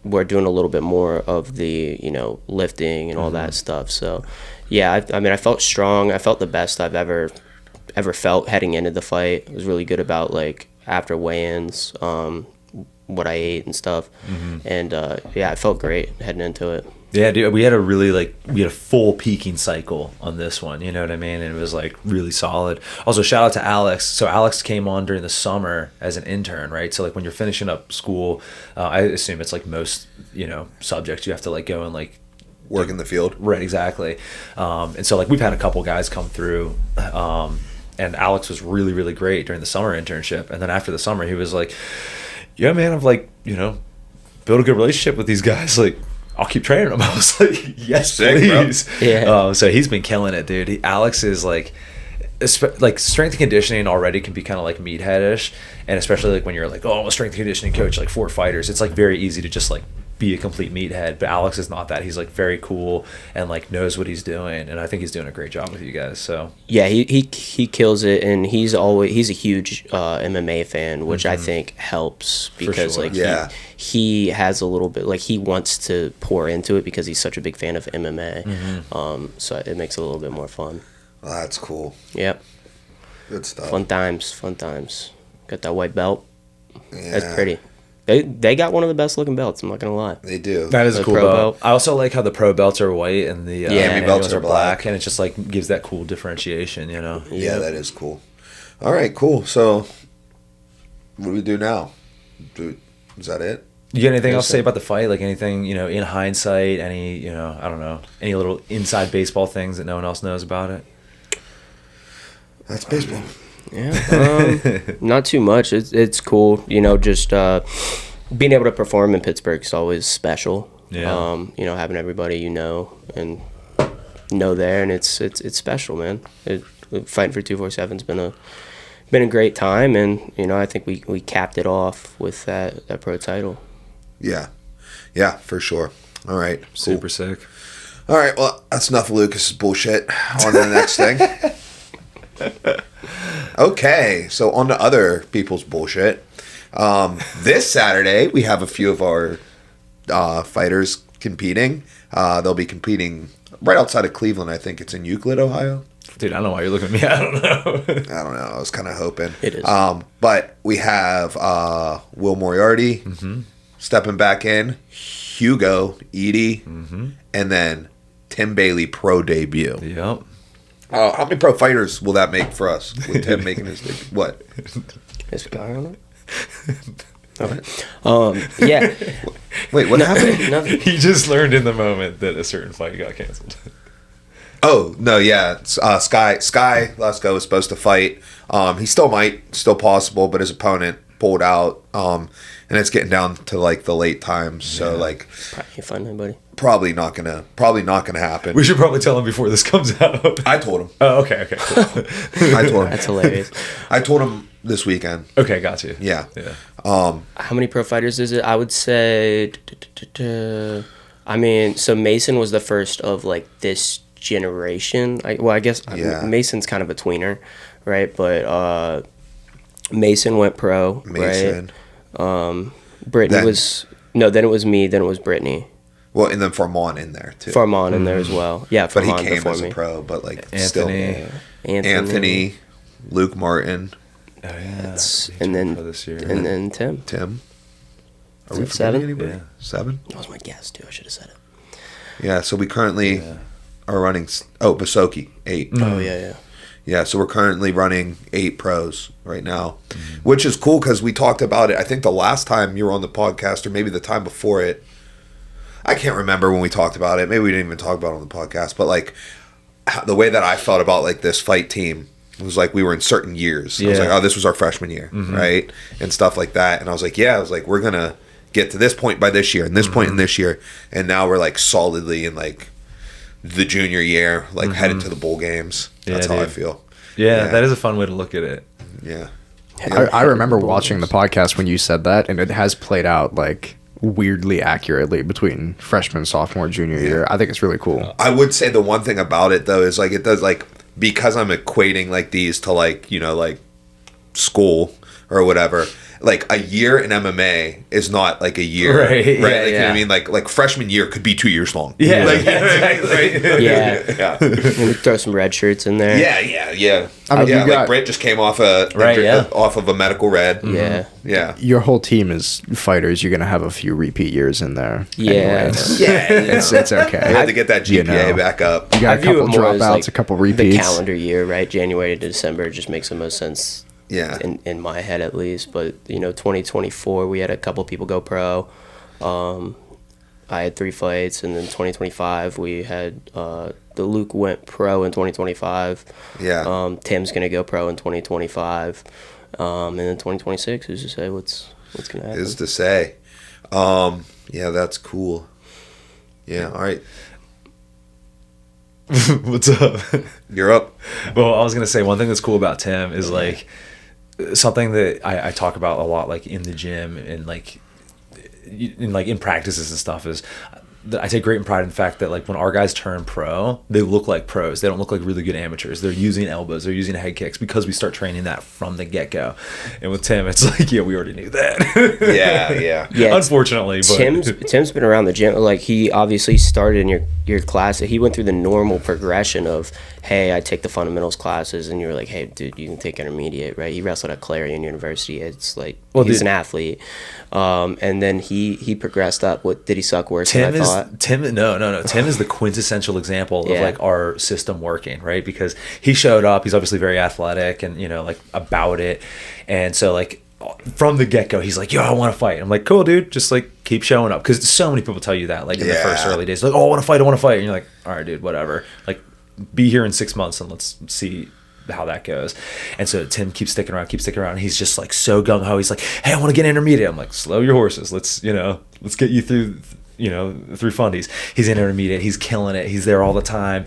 we're doing a little bit more of the, you know, lifting and all that stuff. So yeah, I mean, I felt strong. I felt the best I've ever felt heading into the fight. I was really good about like after weigh-ins, what I ate and stuff, and yeah, I felt great heading into it. Yeah, dude, we had a full peaking cycle on this one, you know what I mean? And it was like really solid. Also, shout out to Alex. So Alex came on during the summer as an intern, right? So like when you're finishing up school, I assume it's like most, you know, subjects you have to like go and like work in the field. Right, exactly. And so like we've had a couple guys come through, and Alex was really, really great during the summer internship. And then after the summer, he was like, yeah, man, I've like, you know, built a good relationship with these guys. Like, I'll keep training them. I was like, yes, please. Bro. Yeah. So he's been killing it, dude. Alex is like strength and conditioning already can be kind of like meatheadish. And especially like when you're like, oh, I'm a strength and conditioning coach, like for fighters, it's like very easy to just like be a complete meathead. But Alex is not that. He's like very cool and like knows what he's doing. And I think he's doing a great job with you guys. So yeah, he kills it. And he's a huge MMA fan, which I think helps because like he has a little bit, like he wants to pour into it because he's such a big fan of MMA. So it makes it a little bit more fun. Well, that's cool. Yep. Good stuff. Fun times. Got that white belt. Yeah. That's pretty. They got one of the best looking belts. I'm not gonna lie. They do. That is a The cool pro belt. belt. I also like how the pro belts are white and the Ami belts are black. and it just like gives that cool differentiation, you know. Yeah, that is cool. All right, cool. So, what do we do now? Is that it? You got anything else to so. say about the fight? Like anything, you know, in hindsight, any, you know, I don't know, any little inside baseball things that no one else knows about it? That's baseball. Yeah, not too much. It's cool, you know. Just being able to perform in Pittsburgh is always special. Yeah. You know, having everybody you know and know there, and it's special, man. Fighting for 247's been a great time, and you know, I think we capped it off with that pro title. Yeah, for sure. All right, cool. Super sick. All right, well, that's enough of Lucas's bullshit. On to the next thing. Okay, so on to other people's bullshit. This Saturday, we have a few of our fighters competing. They'll be competing right outside of Cleveland. I think it's in Euclid, Ohio. Dude, I don't know why you're looking at me. I don't know. I don't know. I was kind of hoping. It is. But we have Will Moriarty stepping back in, Hugo, Edie, and then Tim Bailey pro debut. Yep. How many pro fighters will that make for us with Tim making his debut? What? Is guy on it? Okay. Yeah. Wait, what happened? Nothing. He just learned in the moment that a certain fight got canceled. Oh, no, yeah. Sky Lesko was supposed to fight. He still possible, but his opponent pulled out. And it's getting down to like the late times. So like Probably can't find anybody. probably not gonna happen. We should probably tell him before this comes out. I told him. Oh, okay, cool. I told him. That's hilarious. I told him this weekend. Okay, got you. Yeah. Yeah. How many pro fighters is it? I would say, I mean, so Mason was the first of like this generation. I guess Yeah. Mason's kind of a tweener, right? But Mason went pro, Mason. right? Brittany Then- then it was me, then it was Brittany. Well, and then Farman in there too. Farman in there as well. Yeah, but he Farman came before as a me. pro, but like Anthony. still Anthony, Luke Martin, Oh yeah. and then for this year. and then Tim. Tim. Are Is we it forgetting 7? anybody? Yeah. 7? That was my guess too. I should have said it. Yeah. So we currently are running. Oh, Basoki 8. Oh yeah. Yeah, so we're currently running 8 pros right now, which is cool because we talked about it. I think the last time you were on the podcast, or maybe the time before it, I can't remember when we talked about it. Maybe we didn't even talk about it on the podcast. But like the way that I felt about like this fight team was like we were in certain years. I was Yeah. like, oh, this was our freshman year, right, and stuff like that. And I was like, we're gonna get to this point by this year, and this point in this year, and now we're like solidly in like the junior year, like headed to the bowl games. That's how I dude. feel. Yeah, that is a fun way to look at it. Yeah. I remember watching the podcast when you said that, and it has played out like weirdly accurately between freshman, sophomore, junior year. I think it's really cool. I would say the one thing about it though is like it does like because I'm equating like these to like, you know, like school or whatever. Like a year in MMA is not like a year, Right, right? yeah, Like, you know what yeah. I mean? Like freshman year could be 2 years long. Yeah, like, exactly. Yeah. We throw some red shirts in there. yeah. I mean, yeah, you like got- Britt just came off off of a medical red. Yeah. Yeah. Your whole team is fighters. You're gonna have a few repeat years in there. Yeah. anyways. Yeah. It's okay. I had to get that GPA You know. back up. You got I a view couple it more as, dropouts, like, a couple The repeats. calendar year, right? January to December just makes the most sense Yeah. in my head at least. But, you know, 2024, we had a couple people go pro. I had 3 fights. And then 2025, we had the Luke went pro in 2025. Yeah. Tim's going to go pro in 2025. And then 2026, who's to say what's going to happen? Is to say. Yeah, that's cool. Yeah, all right. What's up? You're up. Well, I was gonna say one thing that's cool about Tim is like something that I talk about a lot, like in the gym and like in practices and stuff, is that I take great pride in the fact that like when our guys turn pro, they look like pros. They don't look like really good amateurs. They're using elbows, they're using head kicks because we start training that from the get go. And with Tim, it's like, yeah, we already knew that. Yeah. Yeah, Unfortunately, but Tim's been around the gym. Like, he obviously started in your your class. He went through the normal progression of, hey, I take the fundamentals classes, and you were like, hey, dude, you can take intermediate, right? He wrestled at Clarion University. It's like, he's an athlete. And then he progressed up. What did he suck worse than I thought? Tim is the quintessential example of like our system working, right? Because he showed up. He's obviously very athletic and, you know, like about it. And so like from the get-go, he's like, yo, I want to fight. I'm like, cool, dude. Just like keep showing up. Because so many people tell you that, like in the first early days, like, oh, I want to fight. And you're like, all right, dude, whatever. Like, be here in 6 months and let's see how that goes. And so Tim keeps sticking around. And he's just like so gung-ho. He's like, hey, I want to get intermediate. I'm like, slow your horses. Let's get you through fundies. He's in intermediate. He's killing it. He's there all the time.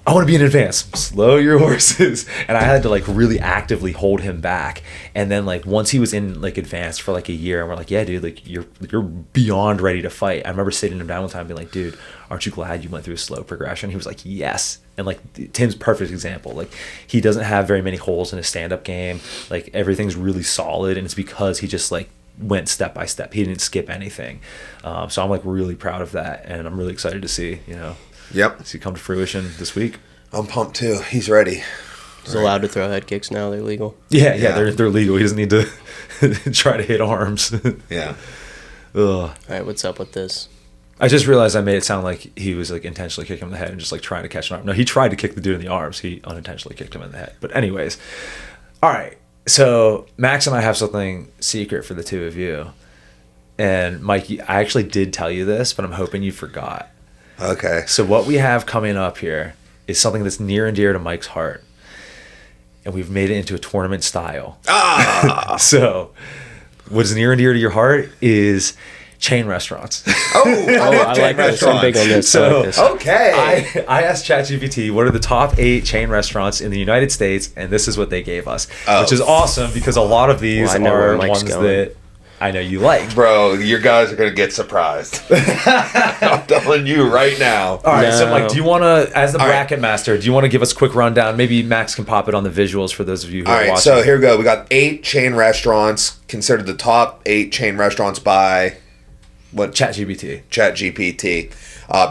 I want to be in advance. Slow your horses. And I had to like really actively hold him back. And then like once he was in like advanced for like a year, and we're like, yeah, dude, like you're beyond ready to fight. I remember sitting him down one time and being like, dude, aren't you glad you went through a slow progression? He was like, yes. And like Tim's perfect example. Like he doesn't have very many holes in his stand-up game. Like everything's really solid, and it's because he just like went step by step. He didn't skip anything. So I'm like really proud of that, and I'm really excited to see, see come to fruition this week. I'm pumped too. He's ready. He's allowed to throw head kicks now. They're legal. Yeah, they're legal. He doesn't need to try to hit arms. Yeah. Ugh. All right, what's up with this? I just realized I made it sound like he was like intentionally kicking him in the head and just like trying to catch an arm. No, he tried to kick the dude in the arms. He unintentionally kicked him in the head. But anyways, all right. So Max and I have something secret for the two of you. And Mikey, I actually did tell you this, but I'm hoping you forgot. Okay. So what we have coming up here is something that's near and dear to Mike's heart. And we've made it into a tournament style. So what's near and dear to your heart is chain restaurants. I like this. I'm big on this. So, okay. I asked ChatGPT what are the top 8 chain restaurants in the United States, and this is what they gave us, which is awesome because a lot of these are ones that I know you like. Bro, your guys are going to get surprised. I'm telling you right now. All right, so Mike, do you want to, as the bracket master, do you want to give us a quick rundown? Maybe Max can pop it on the visuals for those of you who are watching. So here we go. We got 8 chain restaurants, considered the top 8 chain restaurants by... what? ChatGPT.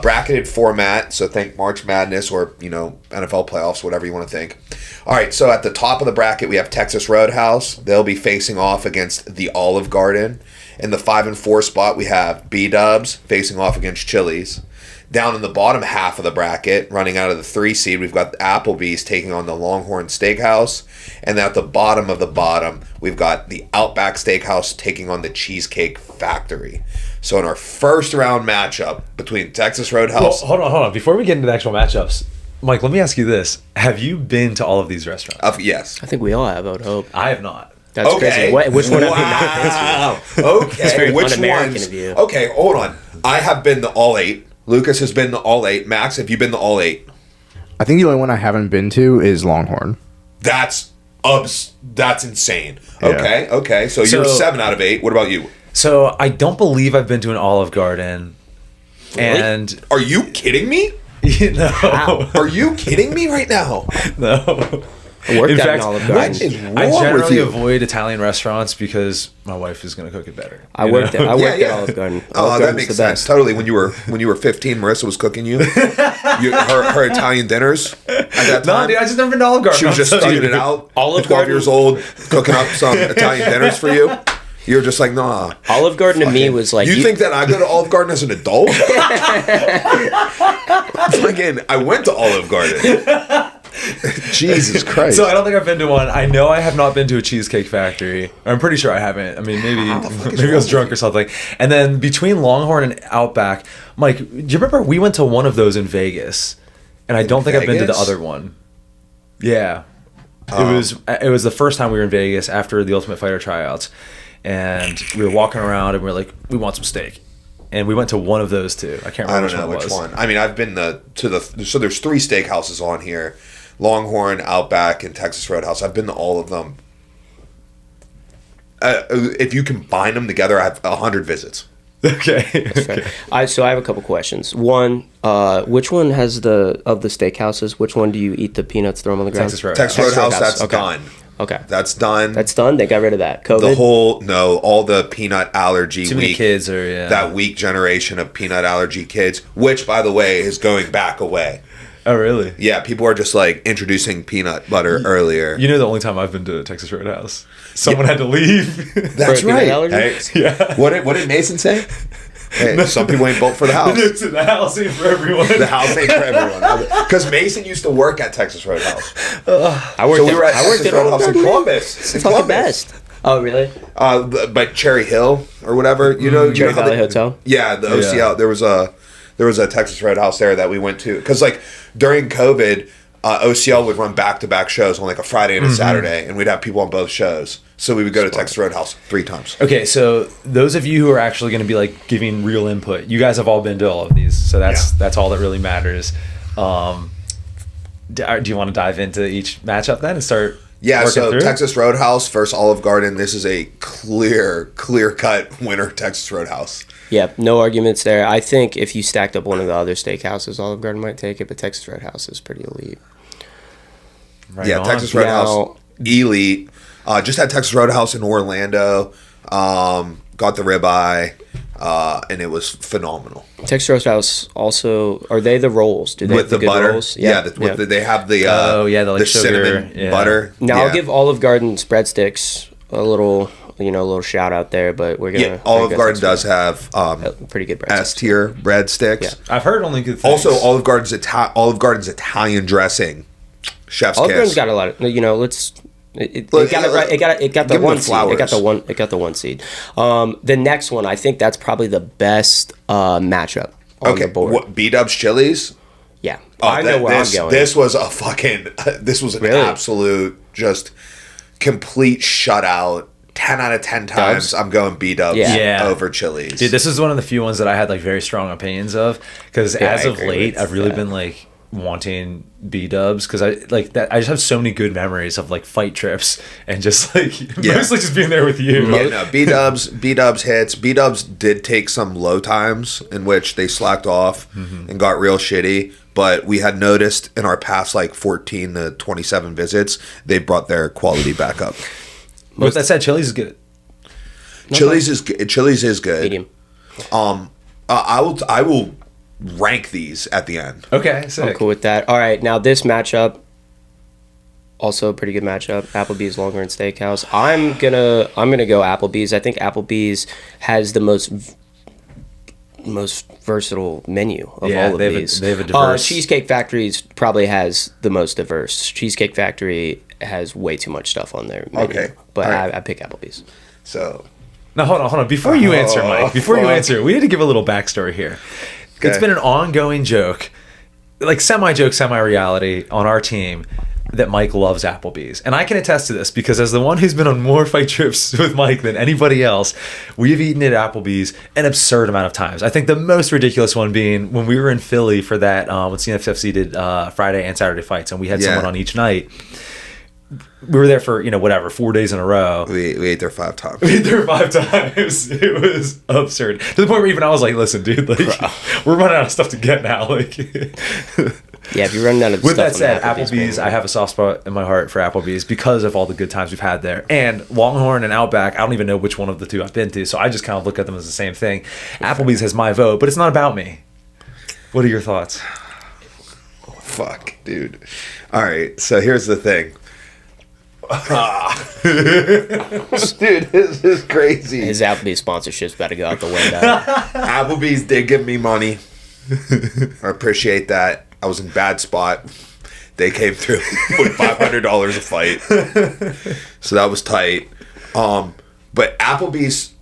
Bracketed format, so think March Madness or, NFL playoffs, whatever you want to think. All right, so at the top of the bracket, we have Texas Roadhouse. They'll be facing off against the Olive Garden. In the 5 and 4 spot, we have B-Dubs facing off against Chili's. Down in the bottom half of the bracket, running out of the 3 seed, we've got Applebee's taking on the Longhorn Steakhouse. And at the bottom of the bottom, we've got the Outback Steakhouse taking on the Cheesecake Factory. So in our first round matchup between Texas Roadhouse... Well, hold on. Before we get into the actual matchups, Mike, let me ask you this. Have you been to all of these restaurants? Yes. I think we all have, I would hope. I have not. That's crazy. Which one have you not been to? Okay. It's very Which un-American ones? of you. Okay, hold on. I have been to all 8. Lucas has been to all 8. Max, have you been to all 8? I think the only one I haven't been to is Longhorn. That's insane. Yeah. Okay. So you're 7 out of 8. What about you? So I don't believe I've been to an Olive Garden. Really? And are you kidding me? No. Wow. Are you kidding me right now? No. In fact, Olive Garden. I generally avoid Italian restaurants because my wife is going to cook it better. I worked at Olive Garden. That makes sense. Totally. When you were 15, Marissa was cooking her Italian dinners at that time. No, dude, I just never been to Olive Garden. She was just studying it out. 12 years old, cooking up some Italian dinners for you. You're just like, nah. Olive Garden to me was like... You think that I go to Olive Garden as an adult? I went to Olive Garden. Jesus Christ. So I don't think I've been to one. I know I have not been to a Cheesecake Factory. I'm pretty sure I haven't. I mean, maybe I was drunk or something. And then between Longhorn and Outback, Mike, do you remember we went to one of those in Vegas? And I don't think I've been to the other one. Yeah. It was the first time we were in Vegas after the Ultimate Fighter tryouts. And we were walking around and we were like, we want some steak. And we went to one of those two. I can't remember which one. I mean, I've been so there's 3 steakhouses on here. Longhorn, Outback, and Texas Roadhouse. I've been to all of them. If you combine them together, I have 100 visits. Okay. So I have a couple questions. One, which one has of the steakhouses, which one do you eat the peanuts, throw them on the ground? Texas Roadhouse. Texas Roadhouse, that's done. Okay. That's done. That's done? They got rid of that. COVID? All the peanut allergy Too many kids are, that weak generation of peanut allergy kids, which, by the way, is going back away. Oh, really? Yeah, people are just like introducing peanut butter earlier. You know, the only time I've been to Texas Roadhouse, someone had to leave. That's For right. peanut allergies? Hey, Yeah. What did Mason say? Hey, some people ain't built for the house. The house ain't for everyone. The house ain't for everyone. Because Mason used to work at Texas Roadhouse. I worked We were at Texas at Roadhouse in Columbus. It's not the best. Oh, really? But Cherry Hill or whatever, you know, Cherry how Valley Hotel? Yeah, the OCL. There was a Texas Roadhouse there that we went to because like during COVID, OCL would run back-to-back shows on like a Friday and a Saturday, and we'd have people on both shows. So we would go to Texas Roadhouse 3 times. Okay, so those of you who are actually going to be like giving real input, you guys have all been to all of these, so that's all that really matters. Do you want to dive into each matchup then and start? Yeah, so through? Texas Roadhouse versus Olive Garden. This is a clear-cut winner, Texas Roadhouse. Yeah, no arguments there. I think if you stacked up one of the other steakhouses, Olive Garden might take it, but Texas Roadhouse is pretty elite. Right Yeah, on. Texas Roadhouse, elite. Just had Texas Roadhouse in Orlando. Got the ribeye, and it was phenomenal. Texas Roadhouse also, are they the rolls? Do they With have the good butter, rolls? they have the the cinnamon sugar, butter. Now I'll give Olive Garden's breadsticks a little shout out there, but we're gonna. Olive Garden does have pretty good breadsticks. S tier breadsticks. Yeah. I've heard only good things. Also, Olive Garden's Italian dressing, chef's Olive kiss. Garden's got a lot of It Look, got it right. It got the give 'em one the seed. It got flowers. the one seed. The next one, I think that's probably the best matchup on the board. What, B-Dub's Chili's? Yeah, I know where I'm going. This was an Really? absolute just complete shutout. 10 out of 10 times Dubs? I'm going B-Dubs Yeah. over Chili's. Dude, this is one of the few ones that I had like very strong opinions of because Yeah, as I of agree late with I've really that. been like wanting B-Dubs because I like that. I just have so many good memories of like fight trips and just like mostly just being there with you. Yeah, no, B-Dubs hits. B-Dubs did take some low times in which they slacked off and got real shitty. But we had noticed in our past like 14 to 27 visits, they brought their quality back up. With that said, Chili's is good. Chili's is good. Medium. I will rank these at the end. Okay, I'm sick. cool with that. All right, now this matchup, also a pretty good matchup. Applebee's Longer and Steakhouse. I'm gonna go Applebee's. I think Applebee's has the most versatile menu of all of these. They have a diverse. Cheesecake Factory's probably has the most diverse. Cheesecake Factory has way too much stuff on their menu. Okay. But All right. I pick Applebee's. So Now hold on. Before you answer, Mike. Before you fuck. answer, we need to give a little backstory here. Okay. It's been an ongoing joke, like semi-joke, semi-reality on our team that Mike loves Applebee's. And I can attest to this because as the one who's been on more fight trips with Mike than anybody else, we've eaten at Applebee's an absurd amount of times. I think the most ridiculous one being when we were in Philly for that, when CNFFC did Friday and Saturday fights, and we had someone on each night. We were there for, 4 days in a row. we ate there 5 times. We ate there 5 times. It was absurd. To the point where even I was like, listen, dude, like, we're running out of stuff to get now. Like, Yeah, if you're running out of with stuff that said, on Applebee's, I have a soft spot in my heart for Applebee's because of all the good times we've had there. And Longhorn and Outback, I don't even know which one of the two I've been to, so I just kind of look at them as the same thing. Applebee's has my vote, but it's not about me. What are your thoughts? Fuck, dude. All right, so here's the thing. Dude, this is crazy. His Applebee's sponsorship's about to go out the window. Applebee's did give me money. I appreciate that. I was in bad spot. They came through with $500 a fight, so that was tight. But Applebee's,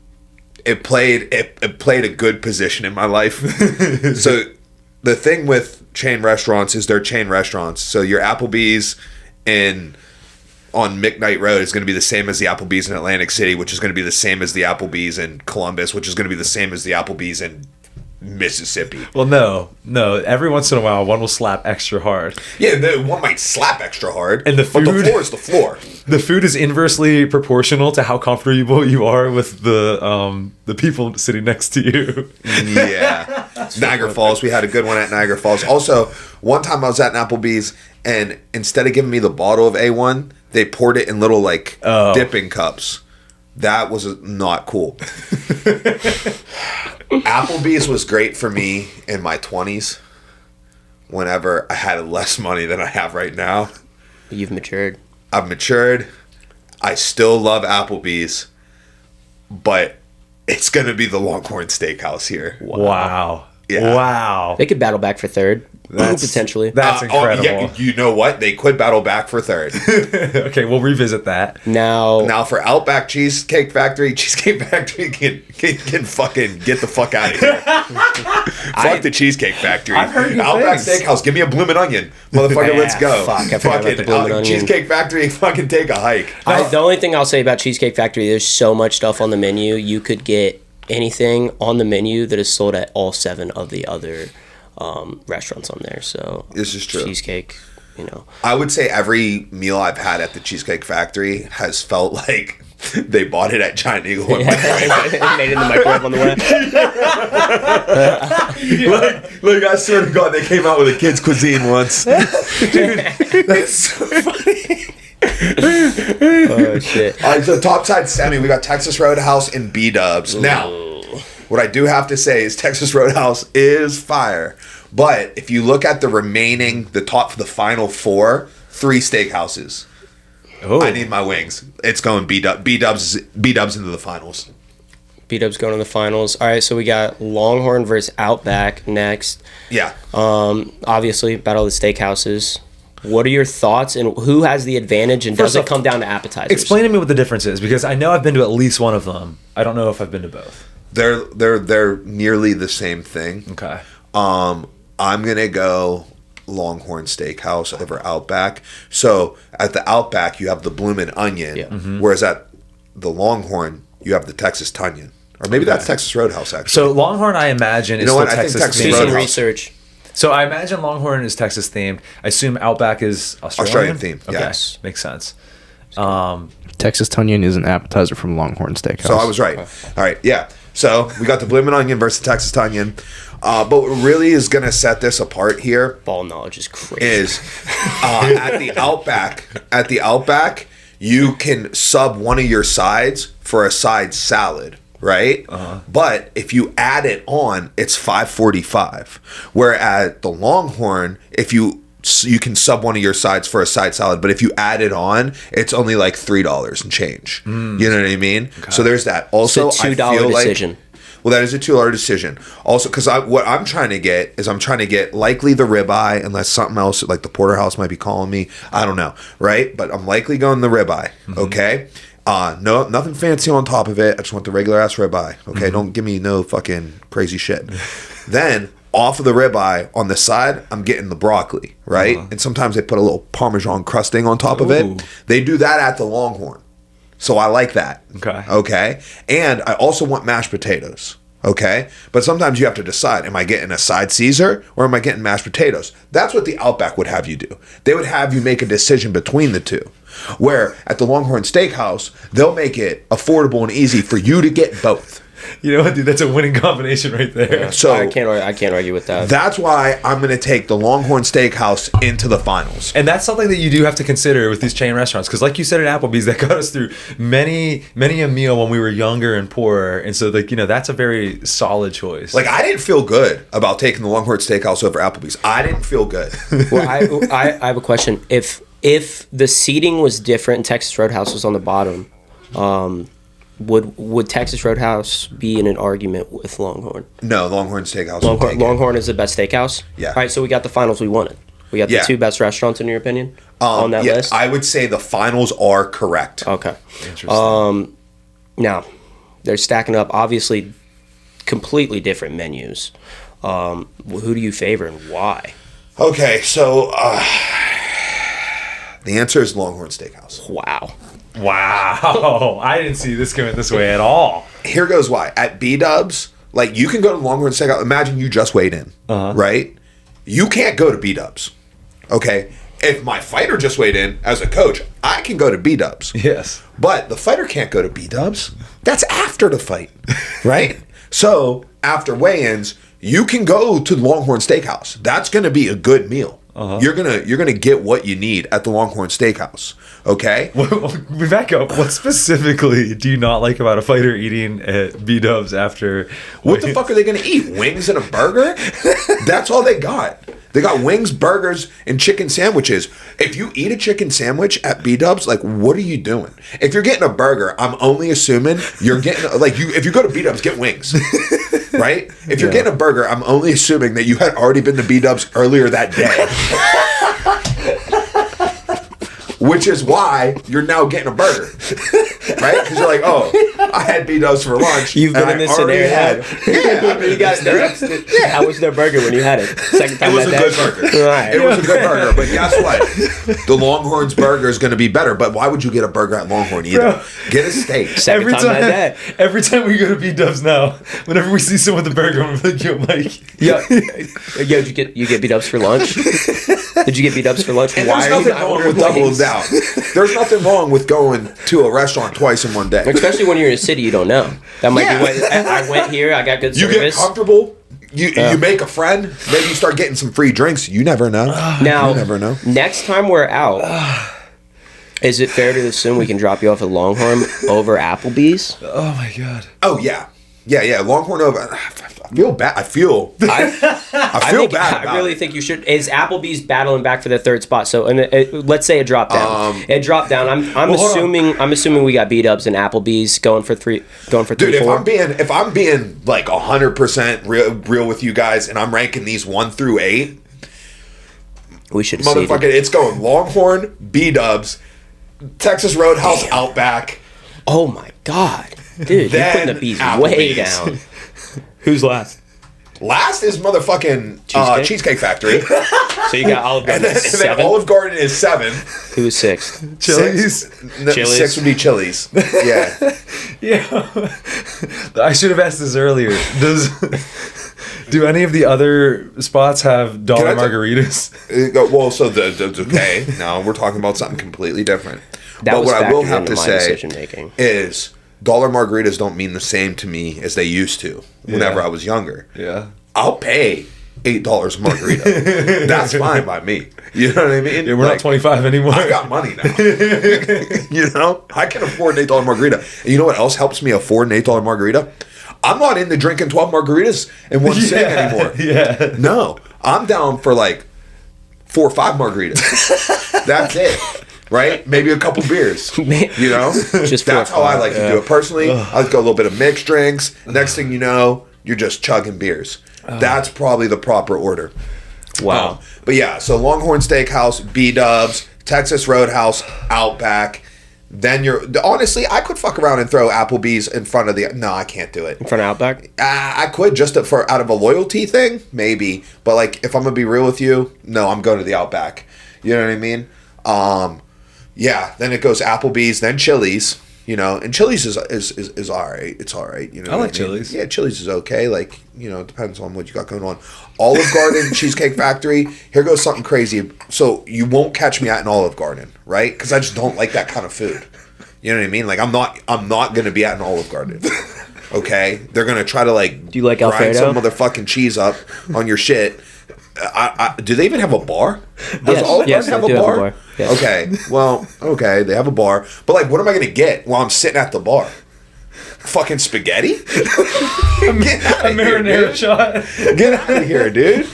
it played a good position in my life. So the thing with chain restaurants is they're chain restaurants. So your Applebee's on McKnight Road is going to be the same as the Applebee's in Atlantic City, which is going to be the same as the Applebee's in Columbus, which is going to be the same as the Applebee's in Mississippi. Well, no. Every once in a while, one will slap extra hard. Yeah, one might slap extra hard, And the but the food- floor is the floor. The food is inversely proportional to how comfortable you are with the people sitting next to you. Yeah. Niagara Falls. We had a good one at Niagara Falls. Also, one time I was at an Applebee's, and instead of giving me the bottle of A1, they poured it in little like dipping cups. That was not cool. Applebee's was great for me in my 20s. Whenever I had less money than I have right now. You've matured. I've matured. I still love Applebee's, but it's going to be the Longhorn Steakhouse here. Wow. Yeah. Wow. They could battle back for third, potentially. That's incredible. You know what? They could battle back for third. Okay, we'll revisit that. Now for Outback Cheesecake Factory can fucking get the fuck out of here. Fuck the Cheesecake Factory. I've heard good Outback things. Steakhouse, give me a bloomin' onion. Motherfucker, let's go. Fuck, I forgot about the Bloomin' Onion. Cheesecake Factory, fucking take a hike. The only thing I'll say about Cheesecake Factory, there's so much stuff on the menu. You could get anything on the menu that is sold at all 7 of the other restaurants on there. So this is true. Cheesecake, I would say every meal I've had at the Cheesecake Factory has felt like they bought it at Giant Eagle. Made it in the microwave on the way. Like I swear to God, they came out with a kids' cuisine once. Dude, that's so funny. Oh shit! All right, so topside semi, we got Texas Roadhouse and B-Dubs. Now, what I do have to say is Texas Roadhouse is fire, but if you look at the final 4, 3 steakhouses. Oh. I need my wings. It's going B-Dubs into the finals. B-Dubs going to the finals. All right, so we got Longhorn versus Outback next. Yeah. Obviously, battle of the steakhouses. What are your thoughts, and who has the advantage, and does it come down to appetizers? Explain to me what the difference is, because I know I've been to at least one of them. I don't know if I've been to both. They're nearly the same thing. Okay. I'm gonna go Longhorn Steakhouse over Outback. So at the Outback you have the bloomin' onion, whereas at the Longhorn you have the Texas Tunyon, or maybe that's Texas Roadhouse actually. So Longhorn, I imagine, is still Texas Texas themed. Do some Roadhouse. research. So I imagine Longhorn is Texas themed. I assume Outback is Australian themed, Okay, yes. makes sense. Texas Tunyon is an appetizer from Longhorn Steakhouse. So I was right. All right, yeah. So we got the bloomin' onion versus Texas Tunyon. But what really is going to set this apart here Ball knowledge is crazy. is at the Outback, you can sub one of your sides for a side salad, right? But if you add it on, it's $5.45. Where at the Longhorn, if you can sub one of your sides for a side salad, but if you add it on, it's only like $3 and change. You know what I mean? Okay. So there's that. Also, it's a $2 decision. Well, that is a $2 decision. Also, because what I'm trying to get is likely the ribeye, unless something else like the porterhouse might be calling me. I don't know, right? But I'm likely going the ribeye. Okay, no, nothing fancy on top of it. I just want the regular ass ribeye. Okay, don't give me no fucking crazy shit. Then off of the ribeye on the side, I'm getting the broccoli, right? And sometimes they put a little Parmesan crusting on top of it. They do that at the Longhorn. So I like that. Okay. And I also want mashed potatoes. Okay. But sometimes you have to decide, am I getting a side Caesar or am I getting mashed potatoes? That's what the Outback would have you do. They would have you make a decision between the two. Where at the Longhorn Steakhouse, they'll make it affordable and easy for you to get both. You know what, dude? That's a winning combination right there. Yeah. So I can't argue with that. That's why I'm going to take the Longhorn Steakhouse into the finals. And that's something that you do have to consider with these chain restaurants, because like you said at Applebee's, that got us through many a meal when we were younger and poorer, and so that's a very solid choice. Like, I didn't feel good about taking the Longhorn Steakhouse over Applebee's. I didn't feel good. Well, I have a question. If the seating was different and Texas Roadhouse was on the bottom, would Texas Roadhouse be in an argument with Longhorn? No, Longhorn Steakhouse. Longhorn is the best steakhouse? Yeah. All right, so we got the finals we wanted. We got the 2 best restaurants, in your opinion, on that list? I would say the finals are correct. Okay. Interesting. Now, they're stacking up, obviously, completely different menus. Who do you favor and why? Okay, so the answer is Longhorn Steakhouse. Wow. I didn't see this going this way at all. Here goes why. At B-Dubs, like, you can go to Longhorn Steakhouse. Imagine you just weighed in, right? You can't go to B-Dubs, okay? If my fighter just weighed in as a coach, I can go to B-Dubs. Yes. But the fighter can't go to B-Dubs. That's after the fight, right? So after weigh-ins, you can go to Longhorn Steakhouse. That's going to be a good meal. you're gonna get what you need at the Longhorn Steakhouse. Okay. We back up. What specifically do you not like about a fighter eating at B-Dubs after? What the fuck are they gonna eat? Wings and a burger? That's all they got. They got wings, burgers, and chicken sandwiches. If you eat a chicken sandwich at B-Dubs, like, what are you doing? If you're getting a burger, I'm only assuming you're getting, like, if you go to B-Dubs, get wings. Right? If you're getting a burger, I'm only assuming that you had already been to B-Dubs earlier that day. Which is why you're now getting a burger. Right? Because you're like, oh, I had B-Dubs for lunch. You've been in this scenario. Yeah. You got their, How was their burger when you had it? Second time It was a good burger. Right. It was a good burger. But guess what? The Longhorn's burger is going to be better. But why would you get a burger at Longhorn either? Bro. Get a steak. Second time that day. Every time we go to B-Dubs now, whenever we see someone with a burger, I'm like, yo, Mike. Yo, did you get B-Dubs for lunch? Did you get B-Dubs for lunch? And Why there's are you nothing not wrong ordering with doubling wings? down. There's nothing wrong with going to a restaurant twice in one day. Especially when you're in a city you don't know. That might Yeah. be what I went here. I got good You service. get comfortable. You make a friend. Maybe you start getting some free drinks. You never know. Now, You never know. next time we're out, is it fair to assume we can drop you off at Longhorn over Applebee's? Oh, my God. Oh yeah, yeah. Longhorn over. I feel bad. I feel bad. I really think you should. Is Applebee's battling back for the third spot? So, let's say it dropped down. It dropped down. I'm assuming we got B-Dubs and Applebee's going for three. Dude, 4. if I'm being like 100% real with you guys, and I'm ranking these 1 through 8, we should have motherfucker, it's going Longhorn, B-Dubs, Texas Roadhouse, Outback. Oh my God, dude! You're putting the B's way Applebee's. down. Who's last? Last is motherfucking Cheesecake Factory. So you got Olive and Garden then at 7. Olive Garden is 7. Who was 6? Chili's? 6 would be Chili's. Yeah. Yeah. I should have asked this earlier. Do any of the other spots have dollar margaritas? Okay. Now we're talking about something completely different. That but was what I will factored have into to my say decision making. is dollar margaritas don't mean the same to me as they used to whenever I was younger. Yeah. I'll pay $8 a margarita. That's fine by me. You know what I mean? Yeah, we're not 25 anymore. I got money now. You know? I can afford an $8 margarita. And you know what else helps me afford an $8 margarita? I'm not into drinking 12 margaritas in one sitting anymore. Yeah. No. I'm down for like 4 or 5 margaritas. That's it. Right? Maybe a couple beers. You know? Just that's how I like to do it. Personally, I like to go a little bit of mixed drinks. Next thing you know, you're just chugging beers. That's probably the proper order. Wow. But yeah, so Longhorn Steakhouse, B-Dubs, Texas Roadhouse, Outback. Then honestly, I could fuck around and throw Applebee's in front of no, I can't do it. In front of Outback? I could just out of a loyalty thing, maybe. But like, if I'm gonna be real with you, no, I'm going to the Outback. You know what I mean? Yeah. Then it goes Applebee's, then Chili's. You know, and Chili's is all right. It's all right. You know, I like what mean? Chili's. Yeah, Chili's is okay. Like, you know, it depends on what you got going on. Olive Garden, Cheesecake Factory. Here goes something crazy. So you won't catch me at an Olive Garden, right? Because I just don't like that kind of food. You know what I mean? Like, I'm not gonna be at an Olive Garden. Okay, they're gonna try to like. Do you like grind Alfredo? some motherfucking cheese up on your shit. Do they even have a bar? Does Olive Garden have a bar? Yes. Okay, well, okay, they have a bar. But like, what am I gonna get while I'm sitting at the bar? Fucking spaghetti? Get out of here, marinara dude. shot. Get out of here, dude.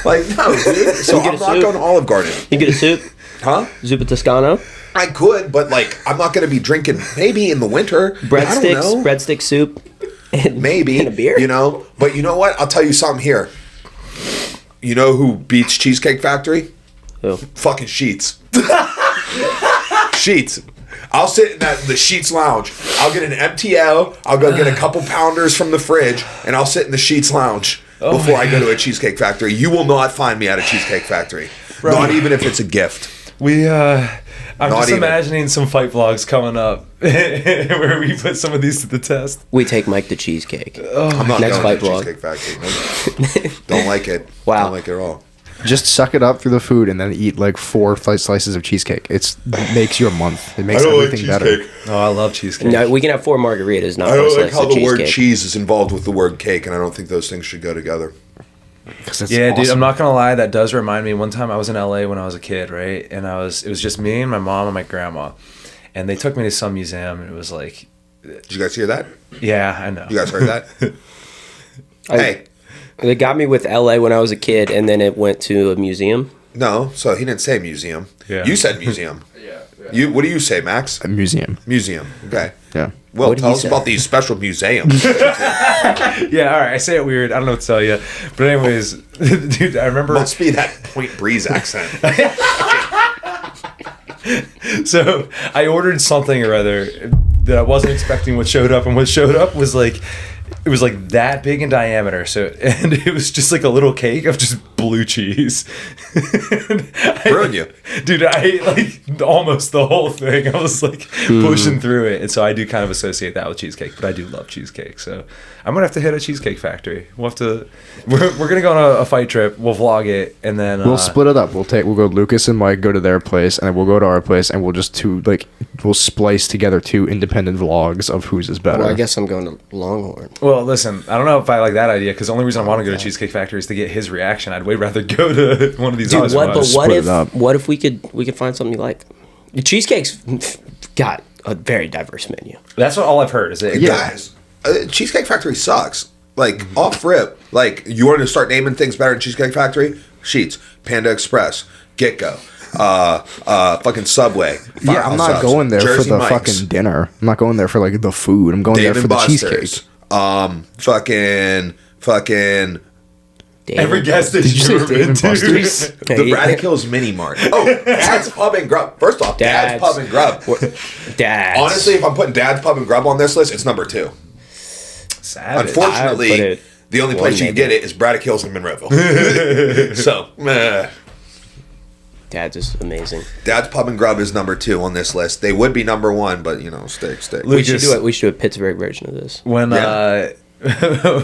Like, no, dude. So You get I'm a not soup? going to Olive Garden. You get a soup? Huh? Zuppa Toscano? I could, but like, I'm not going to be drinking, maybe in the winter. I don't know. Breadstick soup. And, Maybe. And a beer. You know? But you know what? I'll tell you something here. You know who beats Cheesecake Factory? Who? Fucking Sheets. Sheets. I'll sit in the Sheets Lounge. I'll get an MTL. I'll go get a couple pounders from the fridge, and I'll sit in the Sheets Lounge before I go to a Cheesecake Factory. You will not find me at a Cheesecake Factory. Right. Not even if it's a gift. I'm Not just even. imagining some fight vlogs coming up where we put some of these to the test. We take Mike to cheesecake. I'm not Next going to fight vlog. Cheesecake Factory. Nope. Don't like it. Wow. Don't like it at all. Just suck it up through the food and then eat like 4 slices of cheesecake. It makes you a month. It makes everything better. Oh, I love cheesecake. No, we can have 4 margaritas, not I 4 don't like slices how of the word cheesecake. cheese is involved with the word cake, and I don't think those things should go together. Yeah, dude, I'm not gonna lie. That does remind me. One time I was in LA when I was a kid, right? And it was just me and my mom and my grandma, and they took me to some museum, and it was like, Did you guys hear that? yeah, I know. You guys heard that? Hey, They got me with LA when I was a kid, and then it went to a museum. no. So he didn't say museum. Yeah. You said museum. You. What do you say, Max? A museum. Museum. Okay. Yeah. Well, What did tell he us say? about these special museums. Yeah, all right. I say it weird. I don't know what to tell you, but anyways, dude, I remember. Must be that Point Breeze accent. So I ordered something or other that I wasn't expecting. What showed up, and what showed up was like, it was like that big in diameter. So, and it was just like a little cake of just blue cheese. Ruined you. Dude, I ate like almost the whole thing. I was like pushing through it. And so I do kind of associate that with cheesecake, but I do love cheesecake. So I'm going to have to hit a Cheesecake Factory. We'll have to, we're going to go on a fight trip. We'll vlog it. And then We'll split it up. We'll go Lucas and Mike go to their place, and then we'll go to our place, and we'll just we'll splice together 2 independent vlogs of whose is better. Well, I guess I'm going to Longhorn. well, listen, I don't know if I like that idea because the only reason I want to go to Cheesecake Factory is to get his reaction. I'd way rather go to one of these other spots. Split it up. What if we could find something you like? Cheesecake's got a very diverse menu. That's what all I've heard is it. Guys, Cheesecake Factory sucks. Like, off rip. Like, you wanted to start naming things better than Cheesecake Factory? Sheets, Panda Express, Get Go, fucking Subway. Yeah, I'm not going there Jersey for the Mike's, fucking dinner. I'm not going there for like the food. I'm going Dave there and for the Buster's. cheesecake. Fucking Every gas station Did you say you've ever Dave been and to. Buster's? the Braddock Hills Mini Mart. Oh, Dad's Pub and Grub. First off, Dad's Pub and Grub. Dad. Honestly, if I'm putting Dad's Pub and Grub on this list, it's number 2. Savage. Unfortunately, I would put it the only one, place you can maybe. get it is Braddock Hills and Monroeville. So, Dad's is amazing. Dad's Pub and Grub is number 2 on this list. They would be number 1, but steak. We should do it. We should do a Pittsburgh version of this. When Yeah.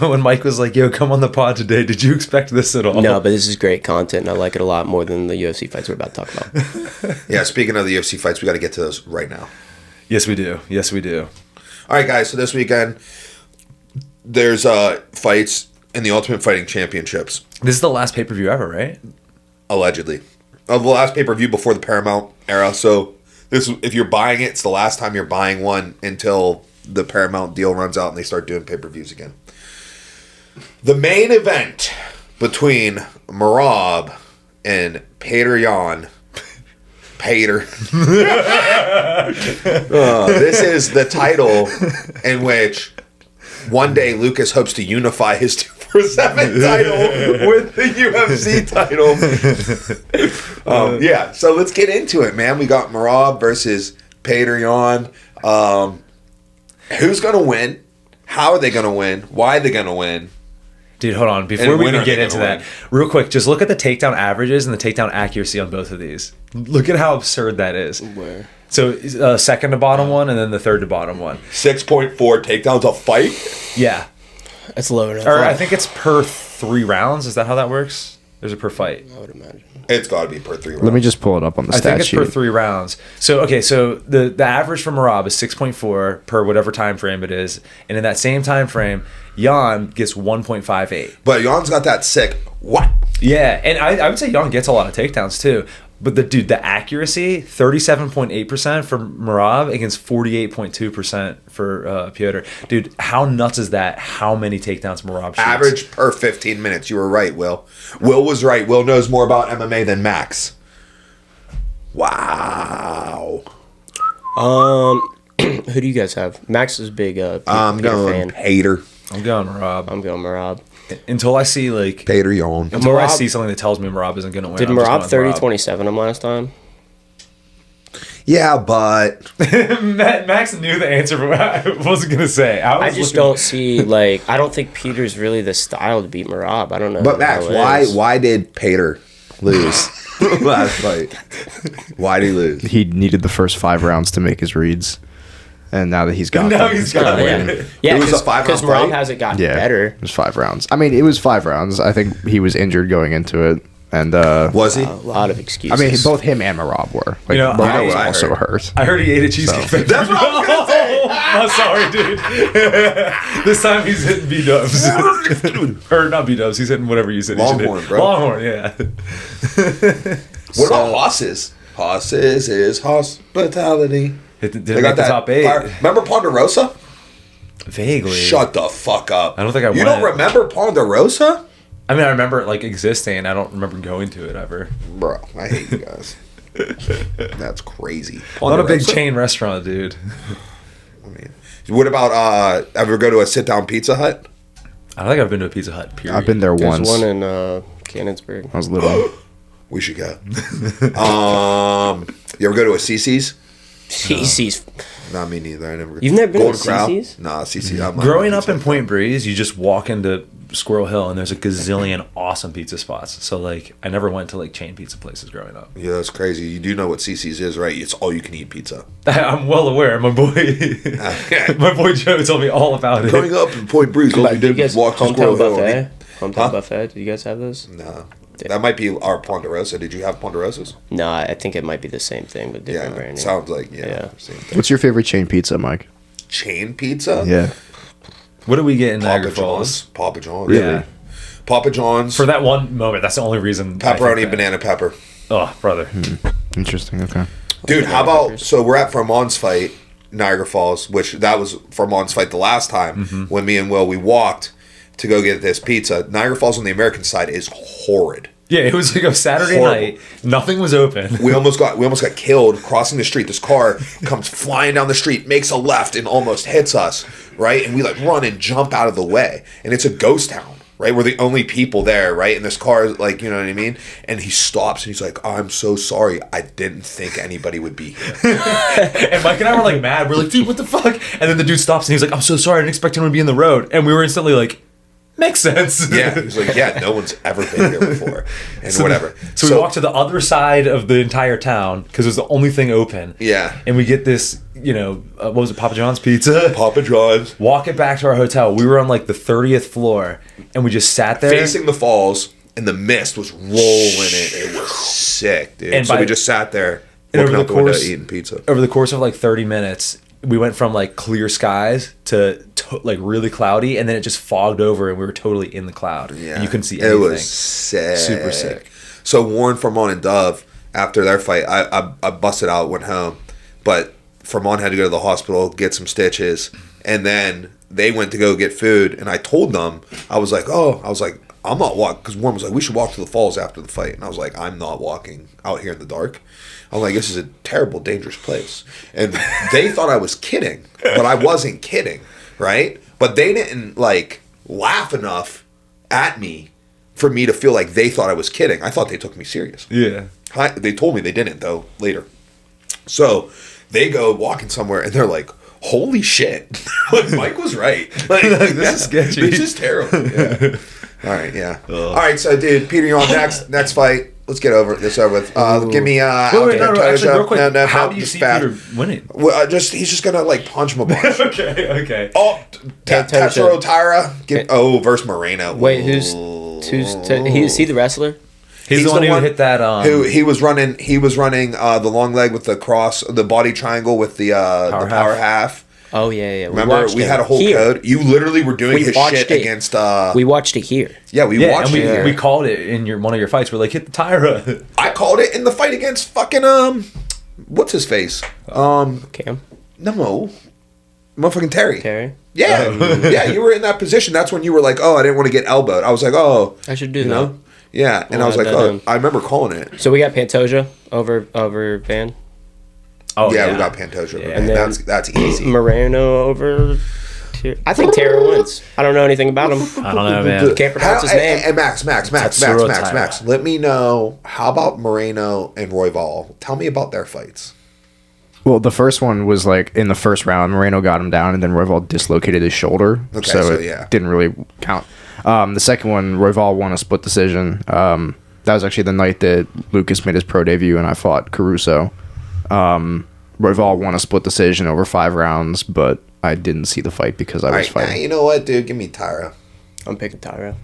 when Mike was like, "Yo, come on the pod today," did you expect this at all? No, but this is great content, and I like it a lot more than the UFC fights we're about to talk about. Yeah, speaking of the UFC fights, we got to get to those right now. Yes, we do. Yes, we do. All right, guys. So this weekend, there's fights in the Ultimate Fighting Championships, This is the last pay per view ever, right? allegedly. Of the last pay-per-view before the Paramount era. So this, if you're buying it, it's the last time you're buying one until the Paramount deal runs out and they start doing pay-per-views again. The main event between Merab and Peter Yan. Peter. This is the title in which one day Lucas hopes to unify his 247 title with the UFC title. Yeah, so let's get into it, man. We got Merab versus Peter Yan. Who's going to win? How are they going to win? Why are they going to win? Dude, hold on. Before And we when even are get they into gonna that, real quick, just look at the takedown averages and the takedown accuracy on both of these. Look at how absurd that is. Where? So, second to bottom one and then the third to bottom one. 6.4 takedowns a fight? Yeah. That's low enough. Or I think it's per 3 rounds. Is that how that works? There's a per fight. I would imagine. It's got to be per 3 rounds. Let me just pull it up on the I think stat it's sheet. per 3 rounds. So the average for Merab is 6.4 per whatever time frame it is, and in that same time frame, Yan gets 1.58. But Jan's got that sick. What? Yeah, and I would say Yan gets a lot of takedowns too. But the accuracy, 37.8% for Merab against 48.2% for Piotr. Dude, how nuts is that? How many takedowns Merab shoots? Average per 15 minutes. You were right, Will. Will was right. Will knows more about MMA than Max. Wow. Who do you guys have? Max is big. I'm Peter going fan. Pater. I'm going Merab. I'm going Merab. Until I see Pater Yan. until I Merab- see something that tells me Merab isn't going to win. Did I'm just Merab going 30-27 him last time? Yeah, but Max knew the answer, but I wasn't going to say. I just don't see, I don't think Peter's really the style to beat Merab. I don't know. But Max, who the hell is. why did Pater lose last fight? Why did he lose? He needed the first 5 rounds to make his reads, and now that he's got Now them, he's got Oh, it. yeah. Yeah, It was a 5-round because fight? Merab hasn't gotten yeah, better. it was 5 rounds. I mean, it was 5 rounds. I think he was injured going into it, and Was he? A lot of I excuses. mean, both him and Marab were. Like, You know, Marab I- was I also heard. hurt. I heard he ate a cheesecake. That's what I was gonna say. I'm sorry, dude. This time he's hitting B-dubs. Or not B-dubs, he's hitting whatever you said. Longhorn, bro. Longhorn, yeah. What about Hosses? Hosses is hospitality. Didn't make the top 8. Remember Ponderosa? Vaguely. Shut the fuck up. I don't think I You went. don't remember Ponderosa? I mean, I remember it like existing. I don't remember going to it ever. Bro, I hate you guys. That's crazy. Not a big Ponderosa? chain restaurant, dude. I mean, what about ever go to a sit-down Pizza Hut? I don't think I've been to a Pizza Hut, period. I've been there There's once. one in Cannonsburg. I was little. We should go. You ever go to a CC's? CC's. Not me neither. I never. You've never been Golden to Corral? CC's? Nah, CC's. I'm Growing up in Point Breeze, you just walk into Squirrel Hill and there's a gazillion awesome pizza spots. So, like, I never went to, like, chain pizza places growing up. Yeah, that's crazy. You do know what CC's is, right? It's all you can eat pizza. I'm well aware. My boy my boy Joe told me all about it. Growing up in Point Breeze, all you Do you did was guys walk to Squirrel hometown Hill. buffet? Hometown Huh? buffet. Do you guys have those? No. That might be our Ponderosa. Did you have Ponderosas? No, I think it might be the same thing, but different Yeah, branding. sounds like, Yeah. same thing. What's your favorite chain pizza, Mike? Chain pizza? Yeah. What do we get in Papa Niagara Falls? John's. Papa John's. Really? Papa John's. For that one moment, that's the only reason. I think pepperoni, that. banana pepper. Oh, brother. Interesting. Okay. Dude, how Banana about, peppers. so we're at Vermont's fight, Niagara Falls, which that was Vermont's fight the last time when me and Will, we walked to go get this pizza. Niagara Falls on the American side is horrid. Yeah, it was like a Saturday Horrible. night. Nothing was open. We almost got killed crossing the street. This car comes flying down the street, makes a left, and almost hits us, right? And we like run and jump out of the way. And it's a ghost town, right? We're the only people there, right? And this car is like, you know what I mean? And he stops and he's like, I'm so sorry. I didn't think anybody would be here. And Mike and I were like mad. We're like, dude, what the fuck? And then the dude stops and he's like, I'm so sorry. I didn't expect anyone to be in the road. And we were instantly like, makes sense. Yeah, he was like, yeah, no one's ever been here before, and whatever. So we walked to the other side of the entire town because it was the only thing open. Yeah. And we get this, what was it, Papa John's pizza? Papa John's, Walk it back to our hotel. We were on like the 30th floor, and we just sat there. facing the falls, and the mist was rolling it. It was sick, dude. And So by- we just sat there, and looking over out the the window, course- eating pizza. Over the course of like 30 minutes, we went from like clear skies to like really cloudy, and then it just fogged over, and we were totally in the cloud. Yeah, And you couldn't see anything. It was sick, Super sick. So Warren, Vermont, and Dove, after their fight, I busted out, went home, but Vermont had to go to the hospital, get some stitches, and then they went to go get food, and I told them, I was like, I'm not walking, because Warren was like, we should walk to the falls after the fight, and I was like, I'm not walking out here in the dark. I'm like, this is a terrible, dangerous place. And they thought I was kidding, but I wasn't kidding, right? But they didn't, like, laugh enough at me for me to feel like they thought I was kidding. I thought they took me serious. Yeah. They told me they didn't, though, later. So they go walking somewhere, and they're like, holy shit. Like, Mike was right. Like, This is sketchy. This is terrible. Yeah. All right, yeah. All right, so, dude, Peter, you're on next fight. Let's get this over with. Give me Wait, Alberto no, actually, real quick. No, how do you just see fast. Peter winning? Well, he's just gonna like punch him a bunch. Okay. Oh, Pantoja. Tetsuo Taira. Versus Moreno. Wait, is he the wrestler? He's the one who hit that. Who he was running? He was running the long leg with the cross, the body triangle with the power half. Oh yeah. Remember, we had a whole code. You literally were doing his shit against. We watched it here. Yeah, we Yeah, watched and it. we called it in one of your fights. We're like, hit the Tyra. I called it in the fight against fucking what's his face? Cam. No, motherfucking Terry. Terry. Yeah, yeah, you were in that position. That's when you were like, "Oh, I didn't want to get elbowed." I was like, "Oh, I should do you that. know?" Yeah, and Well, I was like, I "Oh, did. I remember calling it." So we got Pantoja over Van. Oh Yeah, we got Pantoja. Yeah. And that's easy. Moreno over. I think Terry wins. I don't know anything about him. I don't know, man. Can't pronounce his Hey, name. hey, Max. Tatsuro Taira. Let me know, how about Moreno and Royval? Tell me about their fights. Well, the first one was like in the first round, Moreno got him down, and then Royval dislocated his shoulder, Okay, so so it yeah. didn't really count. The second one, Royval won a split decision. That was actually the night that Lucas made his pro debut, and I fought Caruso. Royval won a split decision over 5 rounds, but I didn't see the fight because I All was right, fighting. you know what, dude? Give me Tyra. I'm picking Tyra.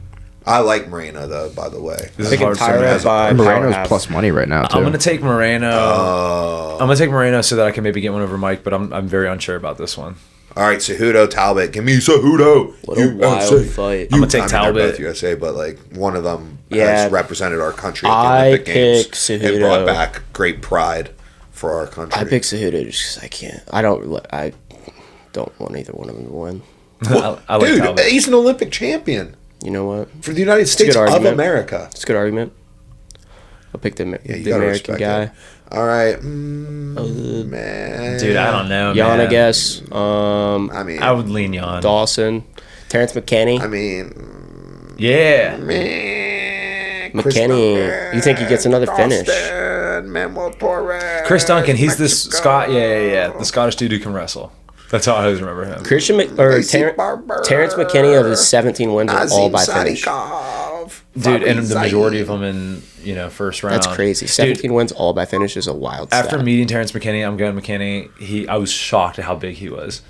I like Moreno, though, by the way. This is Picking hard for me. Tyra by Moreno's power plus money right now, too. I'm gonna take Moreno. Oh. I'm gonna take Moreno so that I can maybe get one over Mike, but I'm very unsure about this one. All right, Cejudo, Talbot. Give me Cejudo. What a wild fight. I'm gonna take They're Talbot. both USA, but like one of them Yeah. has represented our country at the I Olympic Games pick and Cejudo. brought back great pride for our country. I pick Cejudo just because I can't. I don't want either one of them to win. I like Dude, Talbot. he's an Olympic champion You know what? for the United a States good of argument. America. It's a good argument. I'll pick the You the gotta American respect guy. it. All right, man. Dude, I don't know, Jan, man. I guess. I mean, I would lean Jan. Dawson. Terrence McKinney. I mean, Yeah. McKinney. You think he gets another finish? Chris Duncan, he's this Scott. Yeah. The Scottish dude who can wrestle. That's how I always remember him. Terrence McKinney of his 17 wins are all by finish. Dude, and the majority of them in first round. That's crazy. 17 wins all by finish is a wild stat. After meeting Terrence McKinney, I'm going McKinney. I was shocked at how big he was.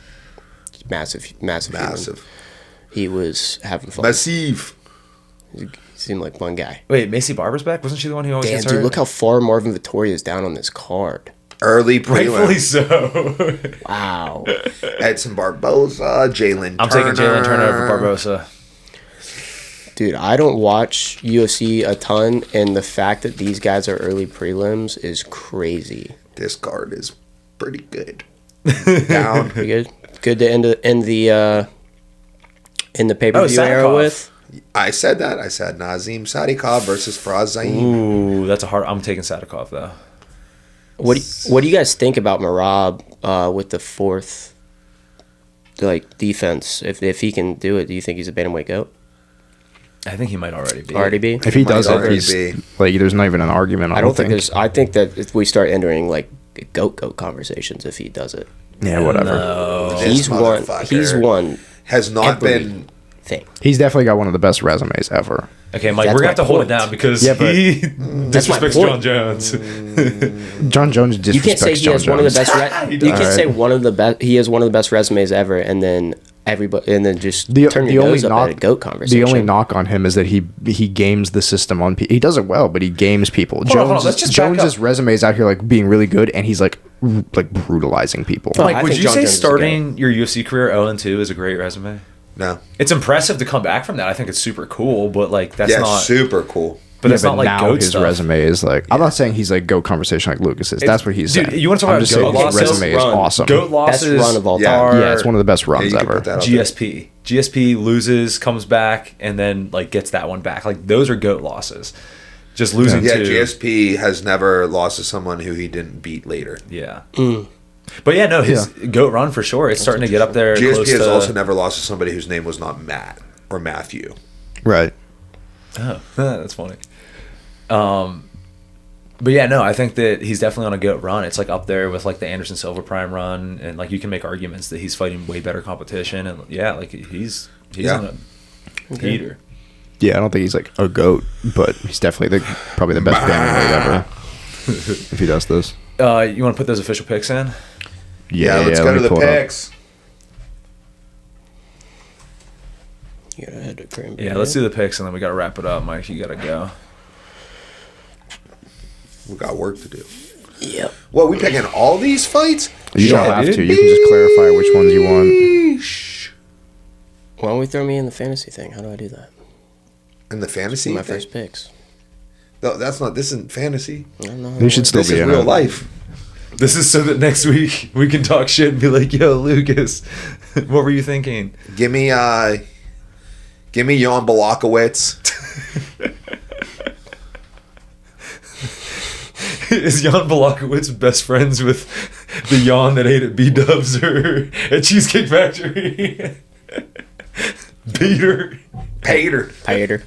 Massive. Massive. He was having fun. Massive. He seemed like one guy. Wait, Macy Barber's back? Wasn't she the one who always Damn, gets dude, hurt? look how far Marvin Vittoria is down on this card. Early Rightfully prelim. so. Wow. Edson Barboza, Jalen I'm taking Jalen Turner over Barbosa. Dude, I don't watch UFC a ton, and the fact that these guys are early prelims is crazy. This card is pretty good. Down. Pretty good. Good to end the pay-per-view era Sadikov. with. I said that. I said Nazim Sadikov versus Faraz Zaim. Ooh, that's a hard. I'm taking Sadikov though. What do you guys think about Merab with the fourth defense? If he can do it, do you think he's a bantamweight goat? I think he might already be. If he Might does it, already he's be. like, there's not even an argument. I don't think there's. I think that if we start entering like goat conversations, if he does it, Yeah, whatever. No. he's won. motherfucker He's won. Has not been. Thing. He's definitely got one of the best resumes ever. Okay, Mike, That's we're gonna my have to hold it point. down because Yeah, but- he That's my disrespects point. John Jones. John Jones disrespects You can't say he John has Jones. one of the best. He You does. can't say one of the best. He has one of the best resumes ever, and then everybody, and then just The turn only your nose up knock, at a goat conversation. the only knock on him is that he games the system on people. He does it well, but he games people. Hold on, let's just back Jones's up. resume is out here like being really good, and he's like brutalizing people. Oh, Mike, I would think you John say Jones is a starting your UFC career 0-2 is a great resume? No. It's impressive to come back from that. I think it's super cool, but like that's Yeah, not. super cool. But Yeah, it's not like now goat his stuff. resume is like. I'm not saying he's like goat conversation like Lucas is. That's what he's Dude, saying. you want to talk I'm about just goat saying his losses? resume is Run. awesome. Goat losses run of all Yeah. time. Yeah, it's one of the best Yeah, runs you can ever. put that out there. GSP loses, comes back, and then like gets that one back. Like those are goat losses. Just losing Yeah, to GSP has never lost to someone who he didn't beat later. Yeah. But yeah, no, his goat run for sure. It's starting to get up there. GSP close has to, also never lost to somebody whose name was not Matt or Matthew. Right. Oh, that's funny. But yeah, no, I think that he's definitely on a goat run. It's like up there with like the Anderson Silva prime run, and like you can make arguments that he's fighting way better competition, and yeah, like he's on a heater. Yeah, I don't think he's like a goat, but he's definitely probably the best bantamweight ever. If he does this. You want to put those official picks in? Yeah, let's let go me to the pull it up. picks. You gotta head to Cranberry. Yeah, let's do the picks, and then we got to wrap it up, Mike. You got to go. We got work to do. Yep. Well, we picking all these fights? You don't Yeah, have dude. to. You can just clarify which ones you want. Sheesh. Why don't we throw me in the fantasy thing? How do I do that? In the fantasy My thing? first picks. No, this isn't fantasy. I don't know. You should still This be is in real it. life. This is so that next week we can talk shit and be like, "Yo, Lucas, what were you thinking?" Give me Jan Balakowicz. Is Jan Balakowicz best friends with the Jan that ate at B-Dubs or at Cheesecake Factory? Peter. Pater. Pater.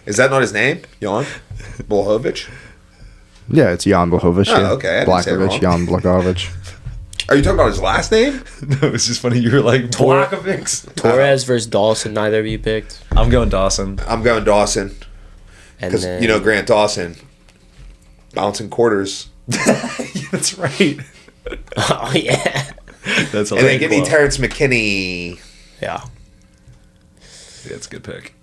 Is that not his name? Jan Blahovic? Yeah, it's Jan Blachowicz. Oh, yeah. okay, I didn't say it Blachowicz, wrong. Jan Blachowicz. Are you talking about his last name? No, it's just funny. You were like, Balakowicz. Torres versus Dawson. Neither of you picked. I'm going Dawson. I'm going Dawson. And Because, then Grant Dawson. Bouncing quarters. That's right. oh yeah, That's And then give me Terrence McKinney. yeah. Yeah, it's a good pick.